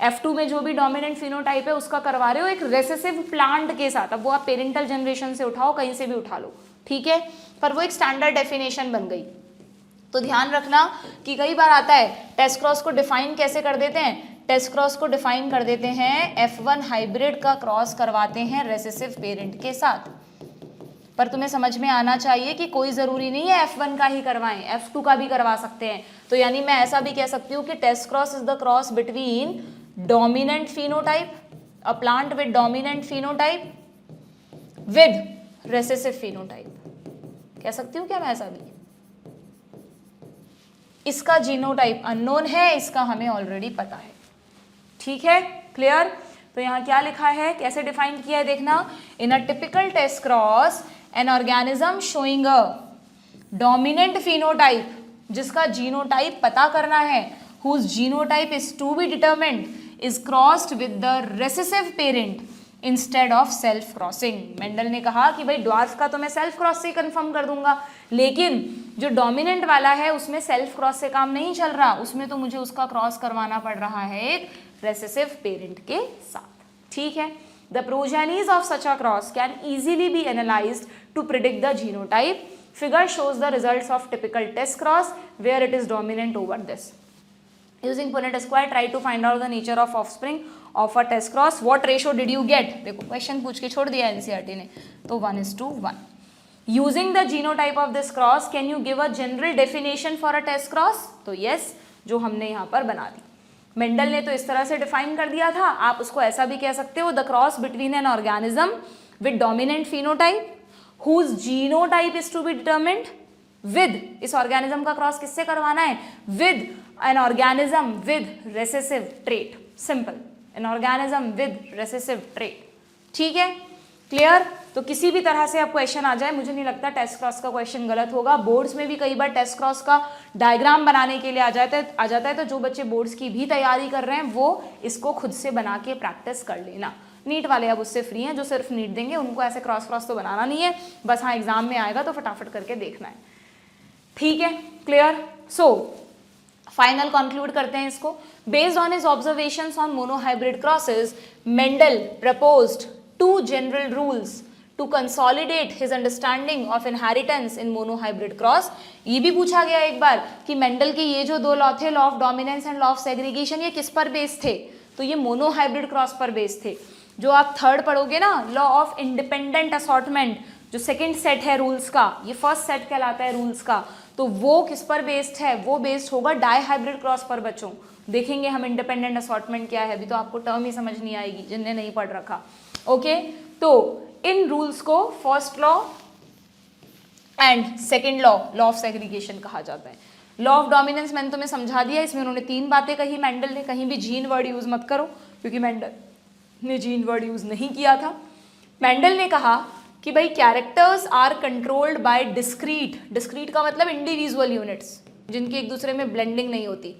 F2 में जो भी डोमिनेंट फिनोटाइप है उसका करवा रहे हो एक रेसेसिव प्लांट के साथ। अब वो आप पेरेंटल जनरेशन से उठाओ, कहीं से भी उठा लो, ठीक है, पर वो एक स्टैंडर्ड डेफिनेशन बन गई। तो ध्यान रखना कि कई बार आता है टेस्ट क्रॉस को डिफाइन कैसे कर देते हैं, टेस्ट क्रॉस को डिफाइन कर देते हैं F1 हाइब्रिड का क्रॉस करवाते हैं रेसेसिव पेरेंट के साथ। पर तुम्हें समझ में आना चाहिए कि कोई जरूरी नहीं है F1 का ही करवाएं, F2 का भी करवा सकते हैं। तो यानी मैं ऐसा भी कह सकती हूँ कि test cross is the cross between dominant phenotype, a plant with dominant phenotype with recessive phenotype. कह सकती हूँ क्या मैं ऐसा भी? इसका जीनोटाइप अननोन है, इसका हमें ऑलरेडी पता है, ठीक है, क्लियर। तो यहाँ क्या लिखा है, कैसे डिफाइन किया है देखना, in a typical test cross an organism showing a dominant phenotype, जिसका जीनोटाइप पता करना है, whose genotype is to be determined, is crossed with the recessive parent instead of self crossing। Mendel ने कहा कि भाई ड्वार्फ का तो मैं सेल्फ क्रॉस से कंफर्म कर दूंगा, लेकिन जो डोमिनेंट वाला है उसमें सेल्फ क्रॉस से काम नहीं चल रहा, उसमें तो मुझे उसका क्रॉस करवाना पड़ रहा है एक रेसेसिव पेरेंट के साथ, ठीक है। The progenies of such a cross can easily be analyzed to predict the genotype. Figure shows the results of typical test cross where it is dominant over this. Using Punnett square, try to find out the nature of offspring of a test cross. What ratio did you get? देखो question पूछ के छोड़ दिया NCERT ने, तो 1:1. Using the genotype of this cross, can you give a general definition for a test cross? तो yes, जो हमने यहाँ पर बना दी। मेंडल ने तो इस तरह से डिफाइन कर दिया था, आप उसको ऐसा भी कह सकते हो, the cross between an organism with dominant phenotype whose genotype is to be determined with, इस ऑर्गेनिज्म का क्रॉस किससे करवाना है, with an organism with recessive trait. Simple, an organism with recessive trait, ठीक है, क्लियर। तो किसी भी तरह से अब क्वेश्चन आ जाए, मुझे नहीं लगता टेस्ट क्रॉस का क्वेश्चन गलत होगा। बोर्ड्स में भी कई बार टेस्ट क्रॉस का डायग्राम बनाने के लिए आ जाता है, तो जो बच्चे बोर्ड्स की भी तैयारी कर रहे हैं वो इसको खुद से बना के प्रैक्टिस कर लेना। नीट वाले अब उससे फ्री हैं, जो सिर्फ नीट देंगे उनको ऐसे क्रॉस क्रॉस तो बनाना नहीं है, बस हाँ एग्जाम में आएगा तो फटाफट करके देखना है, ठीक है, क्लियर। सो फाइनल कंक्लूड करते हैं इसको। Based on his observations on monohybrid crosses, Mendel proposed 2 general rules to consolidate his understanding of inheritance in monohybrid cross। ये भी पूछा गया एक बार कि मेंडल के ये जो 2 लॉ थे, law of dominance and law of segregation, ये किस पर बेस्ड थे, तो ये मोनोहाइब्रिड क्रॉस पर बेस्ड थे। जो आप थर्ड पढ़ोगे ना, लॉ ऑफ इंडिपेंडेंट असॉर्टमेंट, जो सेकंड सेट है रूल्स का, ये फर्स्ट सेट कहलाता है रूल्स का, तो वो किस पर बेस्ड है, वो बेस्ड होगा डाईहाइब्रिड क्रॉस पर। बच्चों देखेंगे हम इंडिपेंडेंट असॉर्टमेंट क्या है, अभी तो आपको टर्म ही समझ नहीं आएगी जिनने नहीं पढ़ रखा, ओके। तो इन रूल्स को first law and second law, law of segregation कहा जाता है। लॉ ऑफ डोमिनेंस मैंने तुम्हें समझा दिया, इसमें उन्होंने 3 बातें कही मेंडल ने, कहीं भी जीन वर्ड यूज मत करो क्योंकि मेंडल ने जीन वर्ड यूज नहीं किया था। मेंडल ने कहा कि भाई characters are controlled by discrete, discrete का मतलब इंडिविजुअल यूनिट्स जिनकी एक दूसरे में ब्लेंडिंग नहीं होती,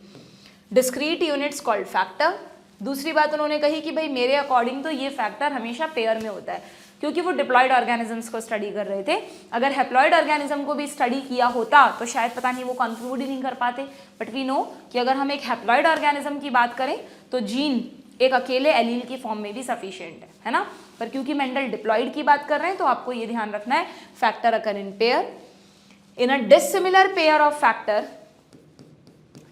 डिस्क्रीट यूनिट्स कॉल्ड फैक्टर। दूसरी बात उन्होंने कही कि भाई मेरे अकॉर्डिंग तो ये फैक्टर हमेशा पेयर में होता है, क्योंकि वो डिप्लॉयड ऑर्गेनिजम्स को स्टडी कर रहे थे। अगर हैप्लॉयड ऑर्गेनिज्म को भी स्टडी किया होता तो शायद पता नहीं वो कंक्लूड ही नहीं कर पाते, बट वी नो कि अगर हम एक हैप्लॉयड ऑर्गेनिज्म की बात करें तो जीन एक अकेले एलील की फॉर्म में भी सफिशिएंट है ना। पर क्योंकि मेंडल डिप्लॉयड की बात कर रहे हैं तो आपको ये ध्यान रखना है, factor occur in pair, in a dissimilar pair of factor,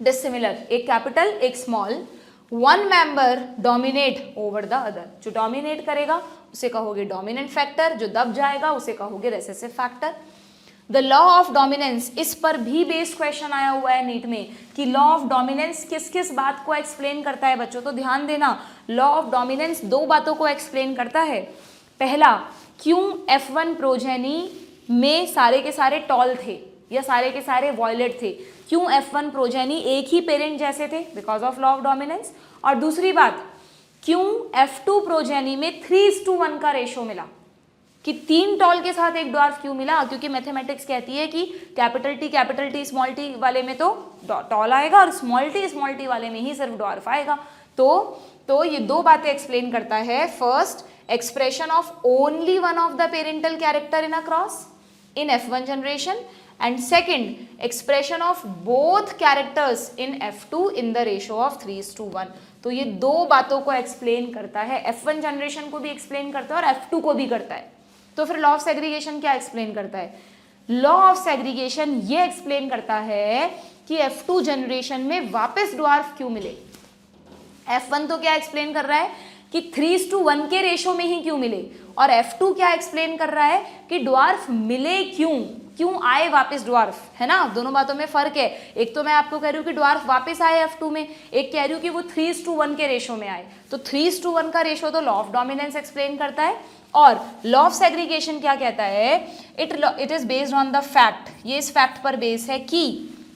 dissimilar एक कैपिटल एक small, one member dominate over the other. जो डोमिनेट करेगा उसे कहोगे डोमिनेंट फैक्टर, जो दब जाएगा उसे कहोगे recessive factor. The law of dominance, इस पर भी बेस्ड क्वेश्चन आया हुआ है नीट में कि लॉ ऑफ डोमिनेंस किस किस बात को एक्सप्लेन करता है। बच्चों तो ध्यान देना, लॉ ऑफ डोमिनेंस 2 बातों को एक्सप्लेन करता है। पहला, क्यों F1 प्रोजेनी में सारे के सारे टॉल थे या सारे के सारे वॉयलेट थे, क्यों F1 प्रोजेनी एक ही पेरेंट जैसे थे, because of law of dominance. और दूसरी बात, क्यों F2 प्रोजेनी में 3:1 का रेशो मिला, कि 3 टॉल के साथ एक ड्वार्फ क्यों मिला, क्योंकि मैथमेटिक्स कहती है कि कैपिटल टी स्मॉल टी वाले में तो टॉल आएगा और स्मॉल टी वाले में ही सिर्फ ड्वार्फ आएगा। तो ये दो बातें एक्सप्लेन करता है. First, expression of only one of the parental character in a cross in F1 generation, and second, expression of both characters in F2 in the ratio of 3:1. तो ये दो बातों को एक्सप्लेन करता है, F1 जनरेशन को भी एक्सप्लेन करता है और F2 को भी करता है. तो फिर लॉ ऑफ सेग्रीगेशन क्या एक्सप्लेन करता है? लॉ ऑफ सेग्रीगेशन ये एक्सप्लेन करता है कि F2 जनरेशन में वापस ड्वार्फ क्यों मिले. F1 तो क्या एक्सप्लेन कर रहा है कि 3:1 के रेशो में ही क्यों मिले, और F2 क्या एक्सप्लेन कर रहा है कि ड्वार्फ मिले क्यों आए वापस ड्वार्फ, है ना. दोनों बातों में फर्क है. एक तो मैं आपको कह रही हूँ कि ड्वार्फ वापस आए F2 में, एक कह रही हूँ कि वो 3:1 के रेशो में आए. तो 3:1 का रेशो तो लॉ ऑफ डोमिनेंस एक्सप्लेन करता है, और लॉ ऑफ सेग्रीगेशन क्या कहता है, it is based on the fact. ये इस फैक्ट पर बेस है कि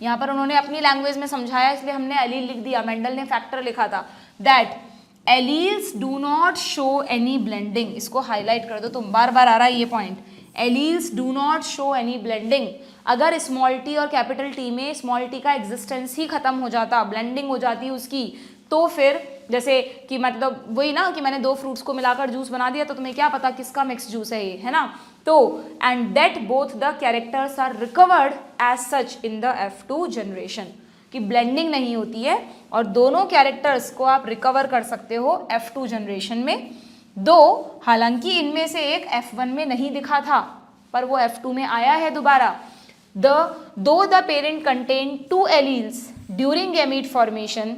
यहाँ पर उन्होंने अपनी लैंग्वेज में समझाया, इसलिए हमने एलील लिख दिया, मेंडल ने फैक्टर लिखा था, that alleles do not show any blending. इसको हाईलाइट कर दो तुम, बार बार आ रहा है ये point. Alleles do not show any blending. अगर स्मॉल टी और कैपिटल टी में स्मॉल टी का एग्जिस्टेंस ही खत्म हो जाता, ब्लेंडिंग हो जाती उसकी, तो फिर जैसे कि मतलब वही ना कि मैंने दो फ्रूट्स को मिलाकर जूस बना दिया, तो तुम्हें क्या पता किसका मिक्स जूस है ये, है ना. तो and that both the characters are recovered as such in the F2 generation, कि ब्लेंडिंग नहीं होती है और दोनों कैरेक्टर्स को आप रिकवर कर सकते हो F2 जनरेशन में. दो, हालांकि इनमें से एक F1 में नहीं दिखा था पर वो F2 में आया है दोबारा. दो the parent contain 2 alleles during gamete formation.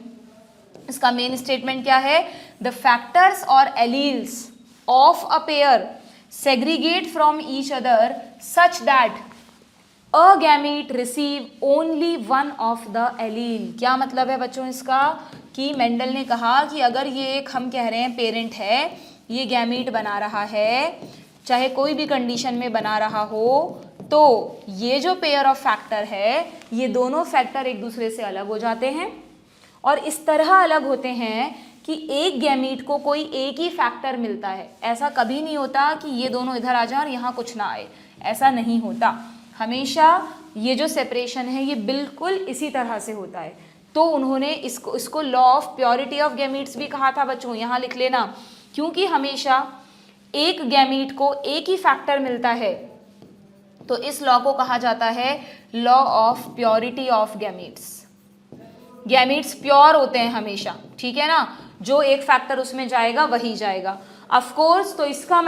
इसका मेन स्टेटमेंट क्या है, द फैक्टर्स और alleles of a pair segregate from each other such that a gamete receive only one of the allele. क्या मतलब है बच्चों इसका, कि मेंडल ने कहा कि अगर ये एक, हम कह रहे हैं पेरेंट है, ये गैमीट बना रहा है, चाहे कोई भी कंडीशन में बना रहा हो, तो ये जो पेयर ऑफ फैक्टर है, ये दोनों फैक्टर एक दूसरे से अलग हो जाते हैं. और इस तरह अलग होते हैं कि एक गैमीट को कोई एक ही फैक्टर मिलता है. ऐसा कभी नहीं होता कि ये दोनों इधर आ जाए और यहाँ कुछ ना आए, ऐसा नहीं होता. हमेशा ये जो सेपरेशन है ये बिल्कुल इसी तरह से होता है. तो उन्होंने इसको law of purity of gametes भी कहा था बच्चों, यहाँ लिख लेना, क्योंकि हमेशा एक गैमीट को एक ही फैक्टर मिलता है, तो इस लॉ को कहा जाता है law of purity of gametes. Gametes pure होते हैं हमेशा, ठीक है ना, जो एक फैक्टर उसमें जाएगा वही जाएगा. ऑफ कोर्स, तो इसका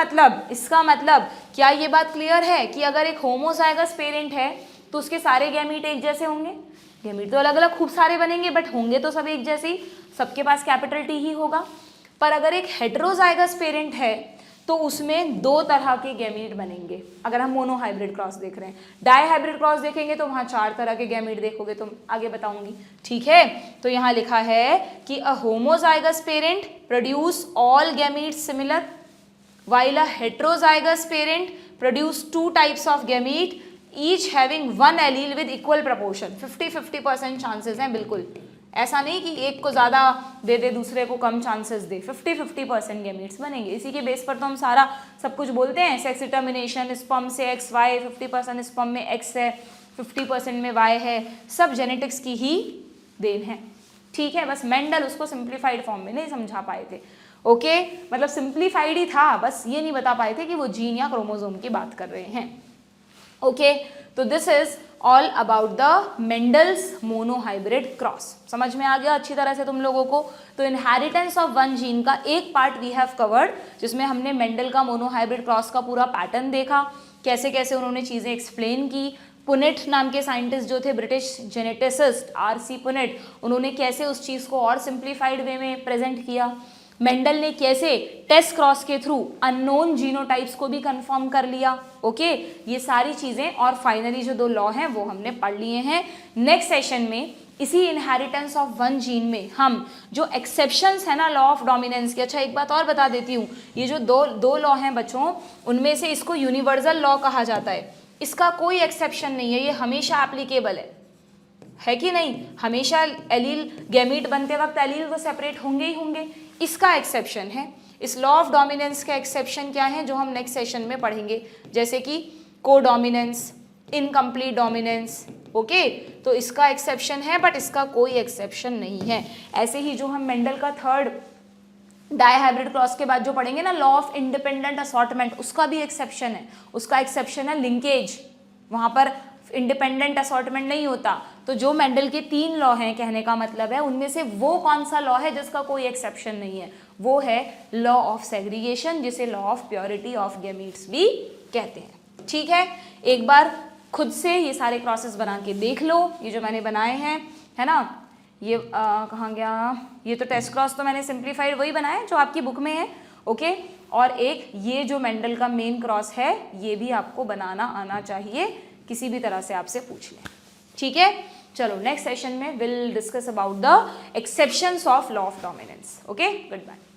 मतलब क्या ये बात क्लियर है कि अगर एक होमोजाइगस पेरेंट है तो उसके सारे गैमीट एक जैसे होंगे? गैमीट तो अलग अलग खूब सारे बनेंगे, बट होंगे तो सब एक जैसे ही, सबके पास कैपिटल टी ही होगा. पर अगर एक हेटेरोजाइगस पेरेंट है तो उसमें दो तरह के गैमीट बनेंगे. अगर हम मोनो हाइब्रिड क्रॉस देख रहे हैं, डाई हाइब्रिड क्रॉस देखेंगे तो वहाँ 4 तरह के गैमीट देखोगे, तो आगे बताऊंगी, ठीक है. तो यहाँ लिखा है कि a homozygous parent produce all gametes similar, while a heterozygous parent produce 2 types of gamete each having 1 allele with equal proportion. 50-50% chances हैं बिल्कुल. ऐसा नहीं कि एक को ज़्यादा दे दे दूसरे को कम चांसेस दे, 50-50% गैमीट्स बनेंगे. इसी के बेस पर तो हम सारा सब कुछ बोलते हैं. सेक्स डिटर्मिनेशन, स्पर्म से एक्स वाई, 50% स्पर्म में एक्स है, 50% में वाई है, सब जेनेटिक्स की ही देन है, ठीक है. बस मेंडल उसको सिंप्लीफाइड फॉर्म में नहीं समझा पाए थे. ओके, मतलब सिंप्लीफाइड ही था, बस ये नहीं बता पाए थे कि वो जीन या क्रोमोसोम की बात कर रहे हैं. ओके, तो this is all about the Mendel's monohybrid cross. समझ में आ गया अच्छी तरह से तुम लोगों को. तो इनहेरिटेंस ऑफ वन जीन का एक पार्ट वी हैव कवर्ड, जिसमें हमने मेंडल का मोनोहाइब्रिड क्रॉस का पूरा पैटर्न देखा, कैसे कैसे उन्होंने चीज़ें एक्सप्लेन की. पुनेट नाम के साइंटिस्ट जो थे, ब्रिटिश जेनेटिसिस्ट RC पुनेट, उन्होंने कैसे उस चीज़ को और सिंप्लीफाइड वे में प्रेजेंट किया. मेंडल ने कैसे टेस्ट क्रॉस के थ्रू अननोन जीनोटाइप्स को भी कंफर्म कर लिया. ओके, ये सारी चीज़ें और फाइनली जो 2 लॉ हैं वो हमने पढ़ लिए हैं. नेक्स्ट सेशन में इसी इनहेरिटेंस ऑफ वन जीन में हम जो एक्सेप्शंस है ना लॉ ऑफ डोमिनेंस के, अच्छा एक बात और बता देती हूँ, ये जो दो लॉ हैं बच्चों, उनमें से इसको यूनिवर्सल लॉ कहा जाता है. इसका कोई एक्सेप्शन नहीं है, ये हमेशा एप्लीकेबल है कि नहीं. हमेशा एलील गैमीट बनते वक्त एलील वो सेपरेट होंगे ही होंगे. इसका एक्सेप्शन है. इस लॉ ऑफ डोमिनेंस का एक्सेप्शन क्या है जो हम नेक्स्ट सेशन में पढ़ेंगे, जैसे कि कोडोमिनेंस, इनकम्प्लीट डोमिनेंस, ओके तो इसका एक्सेप्शन है बट इसका कोई एक्सेप्शन नहीं है। ऐसे ही जो हम मेंडल का थर्ड डायहाइब्रिड क्रॉस के बाद जो पढ़ेंगे ना लॉ ऑफ इंडिपेंडेंट असॉर्टमेंट, उसका भी एक्सेप्शन है। उसका एक्सेप्शन है लिंकेज, वहां पर इंडिपेंडेंट असॉर्टमेंट नहीं होता। तो जो मेंडल के 3 लॉ हैं कहने का मतलब है, उनमें से वो कौन सा लॉ है जिसका कोई एक्सेप्शन नहीं है, वो है लॉ ऑफ सेग्रीगेशन, जिसे law of purity of gametes भी कहते हैं। ठीक है, एक बार खुद से ये सारे क्रॉसेस बना के देख लो, ये जो मैंने बनाए हैं, है ना, ये कहाँ गया, ये तो टेस्ट क्रॉस तो मैंने सिंप्लीफाइड वही बनाया है जो आपकी बुक में है, ओके। और एक ये जो मेंडल का मेन क्रॉस है, ये भी आपको बनाना आना चाहिए, किसी भी तरह से आपसे पूछ लें, ठीक है। चलो नेक्स्ट सेशन में will discuss about the exceptions of law of dominance. Okay, good bye.